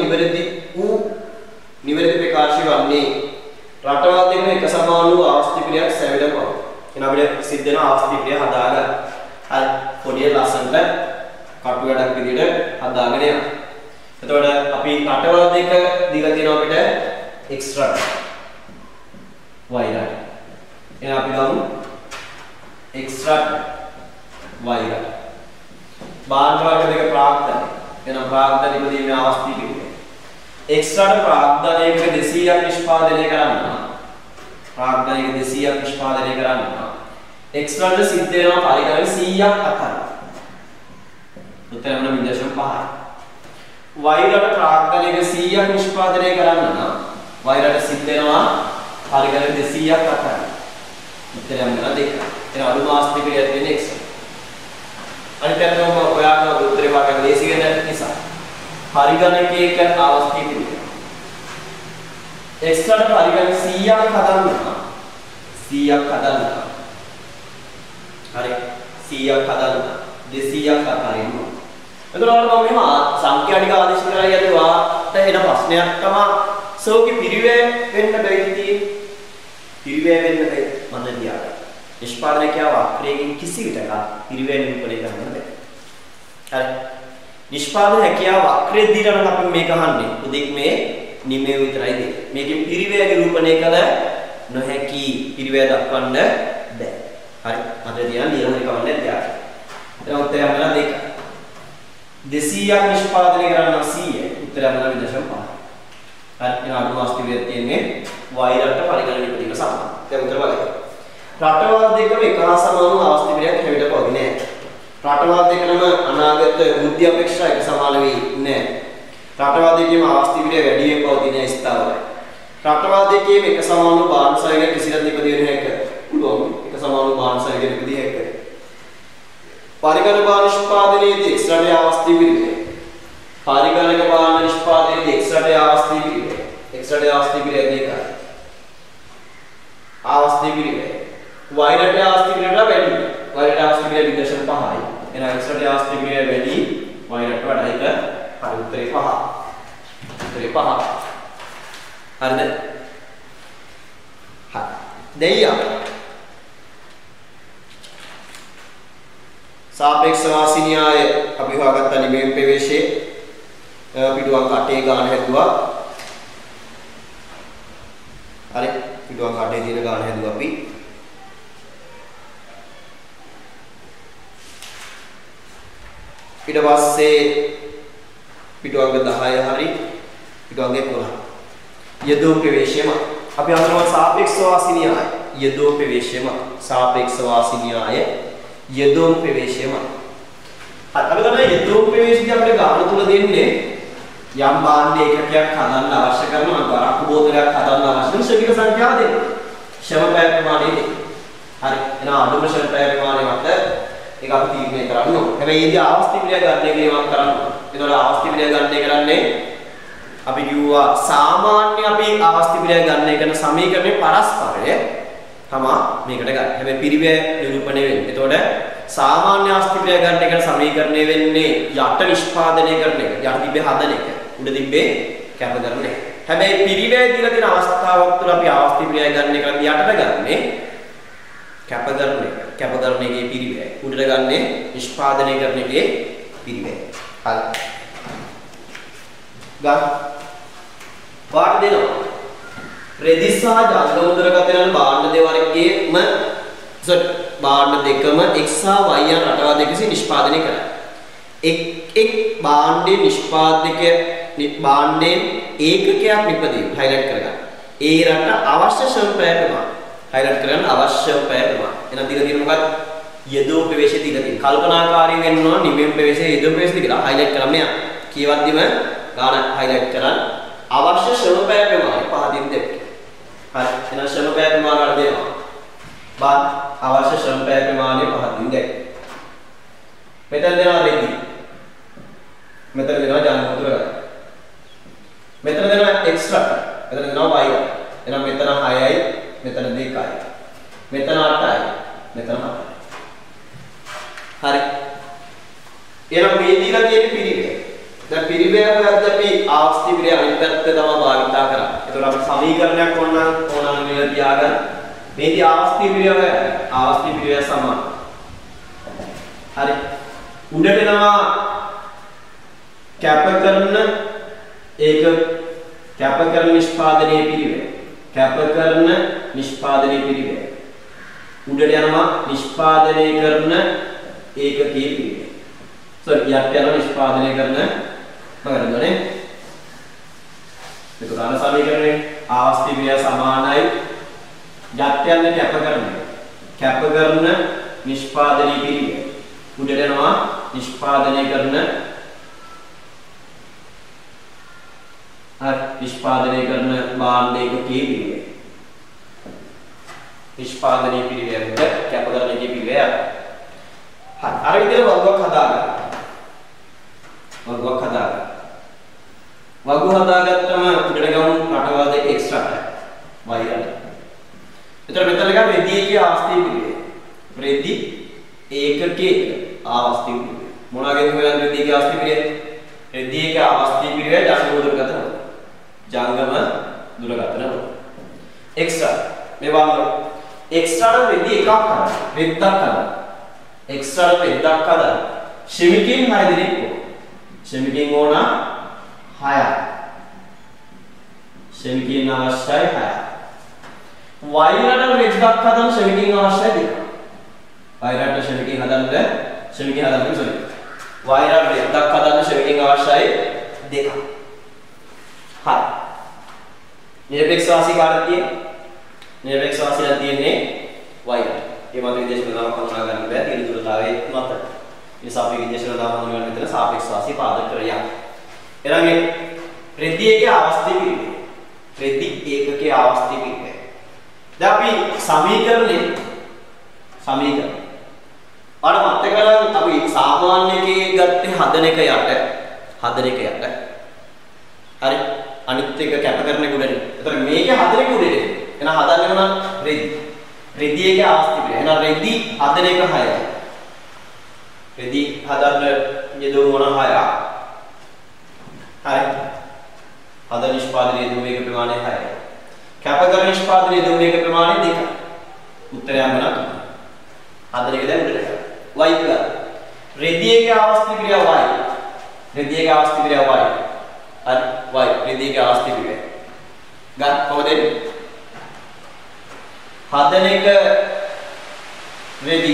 නිවැරදි ප්‍රකාශය වන්නේ රටවාදයක එක සමාන වූ ආස්තිපිරියක් සැවිල බව. එහෙනම් අපිට සිද්ධ වෙන ආස්තිපිරිය හදාගන්න. හරි පොඩි ලස්සනට කටු වැඩක් විදිහට හදාගෙන යන්න. එතකොට අපි රටවාදයක දීලා තියෙනවා අපිට x රට y රට. එහෙනම් අපි ගමු x රට y රට. බාහන වර්ග දෙක ප්‍රාග්ධනය. එහෙනම් ප්‍රාග්ධන ඉදීමේ අවස්ථිතිය. x රට ප්‍රාග්ධනයක 200ක් නිෂ්පාදනය කරනවා. ප්‍රාග්ධනයක 200ක් නිෂ්පාදනය කරනවා. x රට සිද්ධ වෙනවා පරිගණක 100ක් අතර. උත්තර මොන 0.5යි. y රට ප්‍රාග්ධනයක 100ක් නිෂ්පාදනය කරන්න නම් y රට සිද්ධ වෙනවා පරිගණක 200ක් අතර. උත්තරය මොනවද 2. එහෙනම් අඩුම ආස්තිකය තියෙන්නේ x. අනිත් පැත්තම ඔයාලට උත්තරේ පාඩම් ලේසි වෙන නිසා පරිගණකයක අවස්ථිතිය. x රට පරිගණක 100ක් හදන්න. 100ක් හදන්න. හරි 100ක් හදන්න 200ක් අතරින්. එතකොට මම මෙහෙම සංඛ්‍යා ටික ආදේශ කරලා යද්දී වාට එන ප්‍රශ්නයක් තමයි සෝකි පිරිවැය වෙන්න බැරි තියෙන්නේ. පිරිවැය වෙන්න බැරි මම දිහා. නිෂ්පාදනය කියා වක්‍රයෙන් කිසි විටක පිරිවැය නිරූපණය කරන්න බැහැ. හරි. නිෂ්පාදන හැකියාව වක්‍රයේ දීලා නම් අපි මේක අහන්නේ. උදෙක් මේ නිමේ විතරයි දෙන්නේ. මේකෙන් පිරිවැය නිරූපණය කළ නොහැකි පිරිවැය දක්වන්න බැහැ. හරි. මට දිහා නිරෝධය කවන්නේ නැහැ. එතන උත්තරය අපලා 2. 200ක් නිෂ්පාදනය කරන්න 100යි. උත්තරය අපලා 0.5. හරි. එන අඩු ආස්තිකයක් තියෙන්නේ y රට පරිගණක ඉදීම සමාන. දැන් උත්තර බලන්න. රටවල් දෙකම එක හා සමාන ආස්තිකයක් හැවිලා පවතින්නේ නැහැ. රටවල් දෙකම අනාගත වෘද්ධි අපේක්ෂා එක සමාන වෙන්නේ නැහැ. රටවල් දෙකේම ආස්තිකය වැඩි වෙමින් පවතින ස්ථාවරයි. රටවල් දෙකේම එක සමාන බාහනසයක කිසිලක් නිපදිය නැහැ. පුළුවන් එක සමාන බාහනසයක නිපදිය හැකියි. පරිගණක බාහන නිෂ්පාදනයේදී x රටේ ආස්තිකය. පරිගණක බාහන නිෂ්පාදනයේදී x රටේ ආස්තිකය. x රටේ ආස්තිකය දෙකයි. ආස්තිකය y රටේ ආස්තිකයට වැඩි. y රටේ ආස්තිකය 0.5යි. එහෙනම් x රටේ ආස්තිකය වැඩි y රට වඩා ඒක හරි උත්තරේ 5. උත්තරේ 5. හරිද? හරි. දෙයියා සාපේක්ෂ වාසි න්‍යාය අපි හොයාගත්ත නිමේම් ප්‍රවේශයේ පිටුවක් 8 ගාන හැදුවා. හරි පිටුවක් 8 දින ගාන හැදුවා අපි. ඊට පස්සේ පිටුවක් 10 හරි පිටුවක් 11 යෙදෝ ප්‍රවේශයම අපි අඳුරන සාපේක්ෂ වාසි න්‍යාය යෙදෝ ප්‍රවේශයම සාපේක්ෂ වාසි න්‍යාය යෙදෝ ප්‍රවේශයම අපි තමයි යෙදෝ ප්‍රවේශදී අපිට ගාන තුල දෙන්නේ යම් භාණ්ඩ ඒකකයක් හදන්න අවශ්‍ය කරනවා ගරක්කු බෝතලයක් හදන්න අවශ්‍ය නම් ශරීර සංඛ්‍යාව දෙන්න. ශ්‍රම පැය ප්‍රමාණය දෙන්න. හරි. එහෙනම් අඩුම ශ්‍රම පැය ප්‍රමාණය මත ඒක අපි තීරණය කරන්න ඕනේ. හැබැයි ඒදී ආවස්තිපිරිය ගන්න එකේවත් කරන්න ඕනේ. ඒතකොට ආවස්තිපිරිය ගන්න එක කරන්නේ අපි කිව්වා සාමාන්‍ය අපි ආවස්තිපිරිය ගන්න එකන සමීකරණේ පරස්පරය තමයි මේකට ගන්න. හැබැයි පිරිවැය නිරූපණය වෙන්නේ. එතකොට සාමාන්‍ය ආවස්තිපිරිය ගන්න එකන සමීකරණය වෙන්නේ යට නිෂ්පාදනය කරන එක. යට තිබ්බේ හදන එක. උඩ තිබ්බේ කැප කරන එක. හැබැයි පිරිවැය දීලා තියෙන අවස්ථාවක් තුළ අපි ආවස්තිපිරිය ගන්න එක යටට ගන්නේ කැප කරන එක. කැප කරන එකේ පිරිවැය. උඩට ගන්නේ නිෂ්පාදනය කරන එකේ පිරිවැය. හරි. ගන්න. පාඩ දෙනවා. රෙදි සහ ජංගම දුරකථන යන භාණ්ඩ දෙවර්ගයේම භාණ්ඩ දෙකම x සහ y යන රටවල් දෙකකින් නිෂ්පාදනය කරයි. එක් භාණ්ඩයේ භාණ්ඩයෙන් ඒකකයක් නිපදවීම හයිලයිට් කරගන්න. ඒ රට අවශ්‍ය ශ්‍රම පැය ප්‍රමාණය හයිලයිට් කරගන්න අවශ්‍ය පැය ප්‍රමාණය. එහෙනම් දිග දින මොකක්ද? යෙදුම් ප්‍රවේශය දීලා තියෙනවා. කල්පනාකාරී වෙන්න ඕන නිමෙම් ප්‍රවේශය යෙදුම් ප්‍රවේශය කියලා highlight කරලා මෙයා කියවද්දිම ගාන highlight කරන් අවශ්‍ය ශ්‍රම පැය ප්‍රමාණය පහදින් දෙන්න. හරි. එහෙනම් ශ්‍රම පැය ප්‍රමාණය දෙනවා. බාත් අවශ්‍ය ශ්‍රම පැය ප්‍රමාණය පහදින් දෙන්න. මෙතන දෙනවා රෙදි. මෙතන දෙනවා ජනමුද්‍ර ගන්න. මෙතන දෙනවා එක්ස්ට්‍රා. මෙතන දෙනවා y. එහෙනම් මෙතන 6යි, මෙතන 2යි. මෙතන 8යි, මෙතන 7යි. හරි. එහෙනම් මේ දීලා තියෙන පිරිවැය. දැන් පිරිවැය හොයද්දී අපි ආවස්ති පිරිය අනිත් පැත්ත තමයි භාවිතා කරන්නේ. ඒතකොට අපි සමීකරණයක් ඕනනම් මෙහෙම තියාගන්න. මේකේ ආවස්ති පිරිය හොයන්න. ආවස්ති පිරිය සමාන. හරි. උඩට එනවා කැප කරන නිෂ්පාදනයේ පිරිවැය. කැප කරන නිෂ්පාදනයේ පිරිවැය. උඩට යනවා නිෂ්පාදනය කරන ඒකකයේ පිරිවැය. sorry යට යනවා නිෂ්පාදනය කරන මොකදනේ? මේක උදාන සමීකරණය ආවස්ති පිරිය සමානයි යට යන්නේ කැප කරන. කැප කරන නිෂ්පාදනයේ පිරිවැය. උඩට යනවා නිෂ්පාදනය කරන නිෂ්පාදනය කරන භාණ්ඩ ඒකකයේ පිරිවැය. නිෂ්පාදනයේ පිරිවැයට කැප කරන එකේ පිරිවැය. හරි. අර විදිහට වගුවක් හදාගන්න. වගුවක් හදාගන්න. වගුව හදාගත්තම උඩට ගමු රටවල් දෙක එක්ස්ට්‍රා වයිරල්. ඒතර මෙතන ගන්න රෙදි එකේ ආවස්ති පිරිවැය. රෙදි ඒකකයේ ආවස්ති පිරිවැය. මොනවාගෙන්ද හොයන්නේ රෙදි එකේ ආවස්ති පිරිවැය? රෙදි එකේ ආවස්ති පිරිවැය ජංගම දුරකථන. ජංගම දුරකථන. එක්ස්ට්‍රා මේ වගේ එක්ස්ට්‍රා රෙදි එකක් හදන්න. රෙද්දක් හදන්න. එක්ස්ට්‍රා රෙද්දක් හදන්න. ෂෙමිකින් 6 දෙනෙක් ඕන. ෂෙමිකින් ඕන 6ක්. ෂෙමිකින් අවශ්‍යයි 6ක්. වෛරට රෙද්දක් හදන්න ෂෙමිකින් අවශ්‍යයි 2ක්. වෛරට ෂෙමිකින් හදන්න sorry. වෛරට රෙද්දක් හදන්න ෂෙමිකින් අවශ්‍යයි 2ක්. හරි. නිරපේක්ෂ වාසී කාටද තියෙන්නේ? නිරපේක්ෂ වාසියලා තියෙන්නේ වෛර. ඒ මත විදේශ ප්‍රදානක් හඳුනා ගන්න බෑ තියෙන දුරතාවයේ මත. ඒ නිසා අපි විදේශ ප්‍රදාන හඳුනා ගන්න මෙතන සාපේක්ෂ වාසී පාදක ක්‍රියා. එහෙනම් මේ රෙදි එකේ ආවස්ති පිරිවැය. රෙදි ඒකකයේ ආවස්ති පිරිවැය. දැන් අපි සමීකරණ අර මතක කරගන්න අපි සාමාන්‍ය එකේ ගත්තේ හදන එක යට. හරි. අනිත් එක කැප කරන එක උඩනේ. ඒතර මේකේ හදන එක උඩනේ. එහෙනම් හදන්නේ මොනවා? රෙදි. රෙදි එකේ ආවස්ති පිරිවැය. එහෙනම් රෙදි හදන එක 6යි. රෙදි හදන්න යෙදුම් මොන 6ක්. හරි. හදන නිෂ්පාදනයේ යෙදුම් මේක ප්‍රමාණය 6යි. කැප කරන නිෂ්පාදනයේ යෙදුම් මේක ප්‍රමාණය 2යි. උත්තරය යන්න හදන එක දැන් උඩට. y කියලා. රෙදි එකේ ආවස්ති පිරිවැය y. රෙදි එකේ ආවස්ති පිරිවැය y. හරි. y රෙදි එකේ ආවස්ති පිරිවැය. ගන්න කොහොමද? හදන එක රෙදි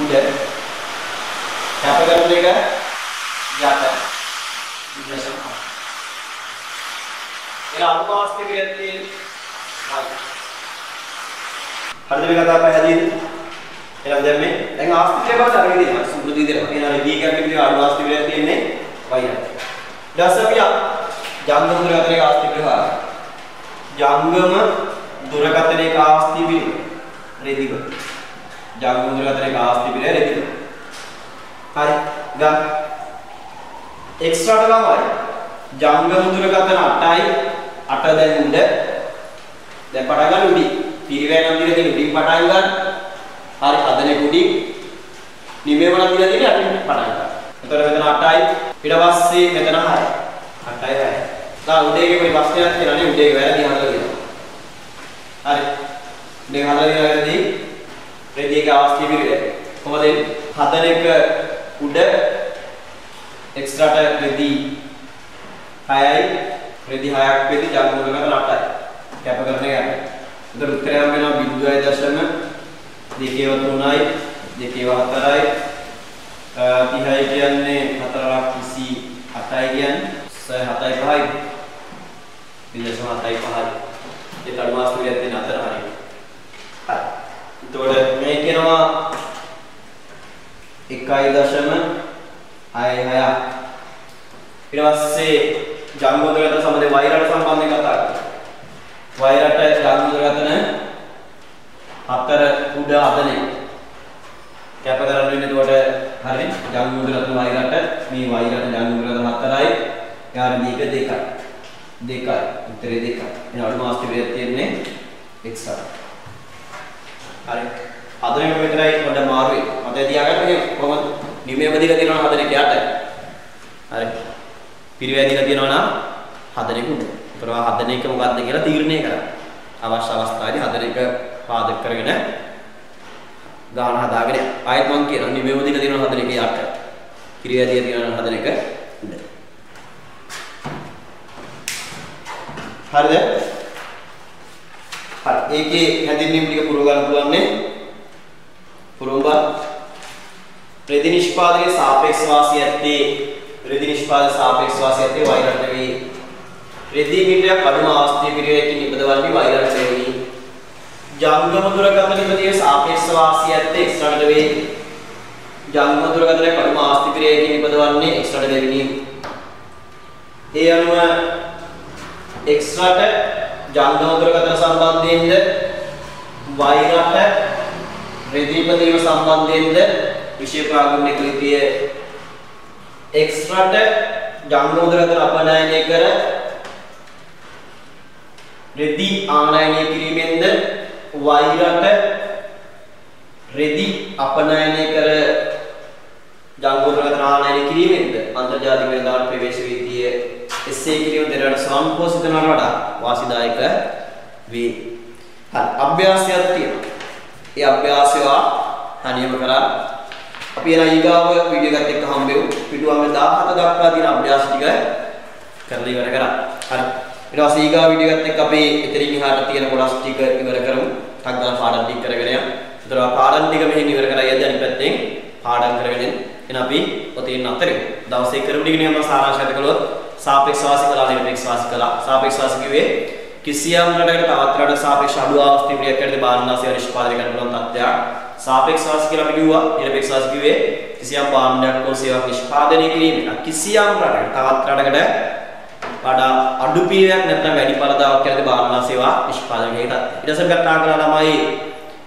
උඩ කැප කරන එක යට විශ්ලේෂණ කරනවා. ඒ අනුපාස්ති පිළියෙත් තියෙන්නේ හරිද මේ කතාව පැහැදිලිද? එහෙනම් දැන් ආස්ති පිළියෙත් අර විදිහට සුදුසු විදිහට එහෙනම් රෙදි එකක් විදිහට අනුපාස්ති පිළියෙත් තියෙන්නේ y. දසමිය ජංගම දුරකථනයේ ආස්ති පිළිවෙල. ජංගම දුරකථනයේ ආස්ති පිළිවෙල රෙදිව. ජංගම දුරකථනයේ ආස්ති පිළිවෙල රෙදිව. හරි. ගන්න. එක්ස්ට්‍රාට ගමයි. ජංගම දුරකථන 8යි. 8 දැන් උඩ. දැන් පටන් ගන්න උඩි. පිරිවැය නම් දිලා තියෙන උඩින් පටන් ගන්න. හරි. හදනේ උඩින්. නිමේම නම් දිලා තියෙන අටින් පටන් ගන්න. එතකොට මෙතන 8යි. ඊට පස්සේ මෙතන 6යි. 8යි 6යි. දැන් උඩේගේ පොඩි ප්‍රශ්නයක් තියෙනවා නේ උඩේ වැරදි හදලා තියෙනවා. හරි. මේ හදලා තියෙන වැරදි රෙදි එකේ අවස්ථි පිළිවෙල. කොහොමද හදන එක උඩ එක්ස්ට්‍රාට රෙදි 6යි. රෙදි 6ක් වෙදි ජංගම දුරකථන 8යි. කැප කරන එක යන්න. එතකොට උත්තරය හම්බ වෙනවා 0.2 2ව 3යි 2ව 4යි 30යි කියන්නේ 4ක් 28යි කියන්නේ 7යි 5යි 0.7යි 5යි ඒ කර්මාස්තුරියත් වෙන අතර හරියි. හරි. එතකොට මේ කියනවා ඊට පස්සේ ජංගම දුරකථන සම්බන්ධයෙන් වෛරට සම්බන්ධයෙන් කතා කරමු. වෛරට ජංගම දුරකථන 4 උඩ හදන්නේ. කැප කරන්න වෙන්නේ එතකොට හරිනේ. ජංගම දුරකථන වෛරට මේ වෛරට ජංගම දුරකථන 4යි. යාර මේක 2යි. 2යි. උත්තරේ 2යි. එහෙනම් අඩු මාස්තිකයක් තියෙන්නේ x හරි. හදන එක විතරයි පොඩ්ඩක් මාරු වෙන්නේ. මතක තියාගන්න මේ කොහොමද නිමේම දිලා තියෙනවා හදන එක යට. හරි. පිරිවැදිලා තියෙනවා නම් හදන එක උඩ. ඒතරවා හදන එක මොකක්ද කියලා තීරණය කරන්න. අවශ්‍ය අවස්ථාවේදී හදන එක පාදක කරගෙන ගාන හදාගෙන ආයෙත් මම කියනවා නිමේම දිලා තියෙනවා හදන එක යට. පිරිවැදිලා තියෙනවා හදන එක උඩ. හරිද? හරි. ඒකේ හැදින්වීම ටික පුරව ගන්න පුළුවන් නේ. පුරවුම්බා රෙදි නිෂ්පාදනයේ සාපේක්ෂ වාසිය ඇත්තේ රෙදි නිෂ්පාදන සාපේක්ෂ වාසිය ඇත්තේ වෛරට වේ. රෙදි මීටරයක් අඩුම ආස්තික පිරිවැයකින් නිපදවන්නේ වෛරට වේ. ජංගම දුරකථන නිපදයේ සාපේක්ෂ වාසිය ඇත්තේ x රට වේ. ජංගම දුරකථනයේ අඩුම ආස්තික පිරිවැයකින් නිපදවන්නේ x රට දෙවෙනි. ඒ අනුව x රට ජංගම දුරකථන සම්බන්ධයෙන්ද වෛරට රෙදි ඉපදීම සම්බන්ධයෙන්ද විශේෂ ප්‍රාග්ඥික ලිපිය x රට ජංගම දුරකථන අපනයනය කර රෙදි ආනයනය කිරීමෙන්ද වෛරට රෙදි අපනයනය කර ජංගම දුරකථන ආනයනය කිරීමෙන්ද අන්තර්ජාතික වෙළඳාම් ප්‍රවේශ වීතිය එසේ කිරීම දෙරට සම්පෝෂිත කරනවට වඩා වාසිදායක වේ. හරි අභ්‍යාසයක් තියෙනවා. ඒ අභ්‍යාසය තනියම කරා අපි එන ඊගාව වීඩියෝ එකත් එක්ක හම්බෙමු. පිටුවම 17 දක්වා තියෙන අභ්‍යාස ටික කරලා ඉවර කරා. හරි. ඊට පස්සේ ඊගාව වීඩියෝ එකත් එක්ක අපි එතනින් එහාට තියෙන කොටස් ටික ඉවර කරමු. ටක් ගන්න පාඩම් ටික කරගෙන යමු. ඒතර පාඩම් ටික මෙහෙන් ඉවර කරා යද්දී අනිත් පැත්තෙන් පාඩම් කරගෙන එන අපි ඔතෙන් අතරේ දවසේ කරමු ටික නිකන් සාරාංශයක් කළොත් සාපේක්ෂ වාසි කළා නිරපේක්ෂ වාසි කළා. සාපේක්ෂ වාසි කිව්වේ කිසියම් රටකට තවත් රටකට සාපේක්ෂ අඩු ආස්ති ප්‍රක්‍රියාවකදී බාණ්ඩාසය නිෂ්පාදනය කරන්න පුළුවන් තත්ත්වයක්. සාපේක්ෂ වාසි කියලා අපි කිව්වා. නිරපේක්ෂ වාසි කිව්වේ කිසියම් භාණ්ඩයක් හෝ සේවාවක් නිෂ්පාදනය කිරීමෙන් කිසියම් රටකට තවත් රටකට වඩා අඩු පිරිවැයක් නැත්නම් වැඩි පළදාවක් කරද්දී භාණ්ඩා සේවා නිෂ්පාදනය කරන තත්ත්වය. ඊට පස්සේ කතා කරලා ළමයි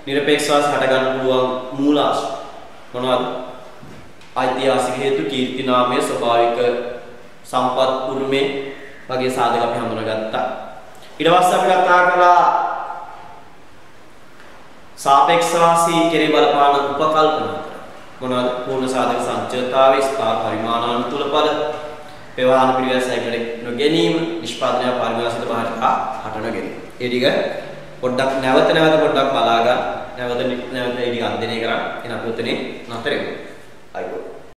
නිරපේක්ෂ වාසි හට ගන්න පුළුවන් මූලාශ්‍ර මොනවද? ඓතිහාසික හේතු, කීර්ති නාමය, ස්වභාවික සම්පත් උරුමේ වගේ සාධක අපි හඳුනාගත්තා. ඊට පස්සේ අපි කතා කළා සාපේක්ෂ වාසී කෙරේ බලපාන උපකල්පන මොනවාද? පූර්ණ සාධක සංචිතතාවය, ස්ථාන පරිමාණානුකූල පද, ව්‍යවහාර පිළිවෙල සැකලෙක් නොගැනීම, නිෂ්පාදනය පරිමාණසිත බාහිර හට නොගැනීම. ඒ ටික පොඩ්ඩක් නැවත පොඩ්ඩක් බලා ගන්න. නැවත ඒ ටික අධ්‍යයනය කරන්න. එන අපි උතනේ නතර වෙමු. අයිබෝ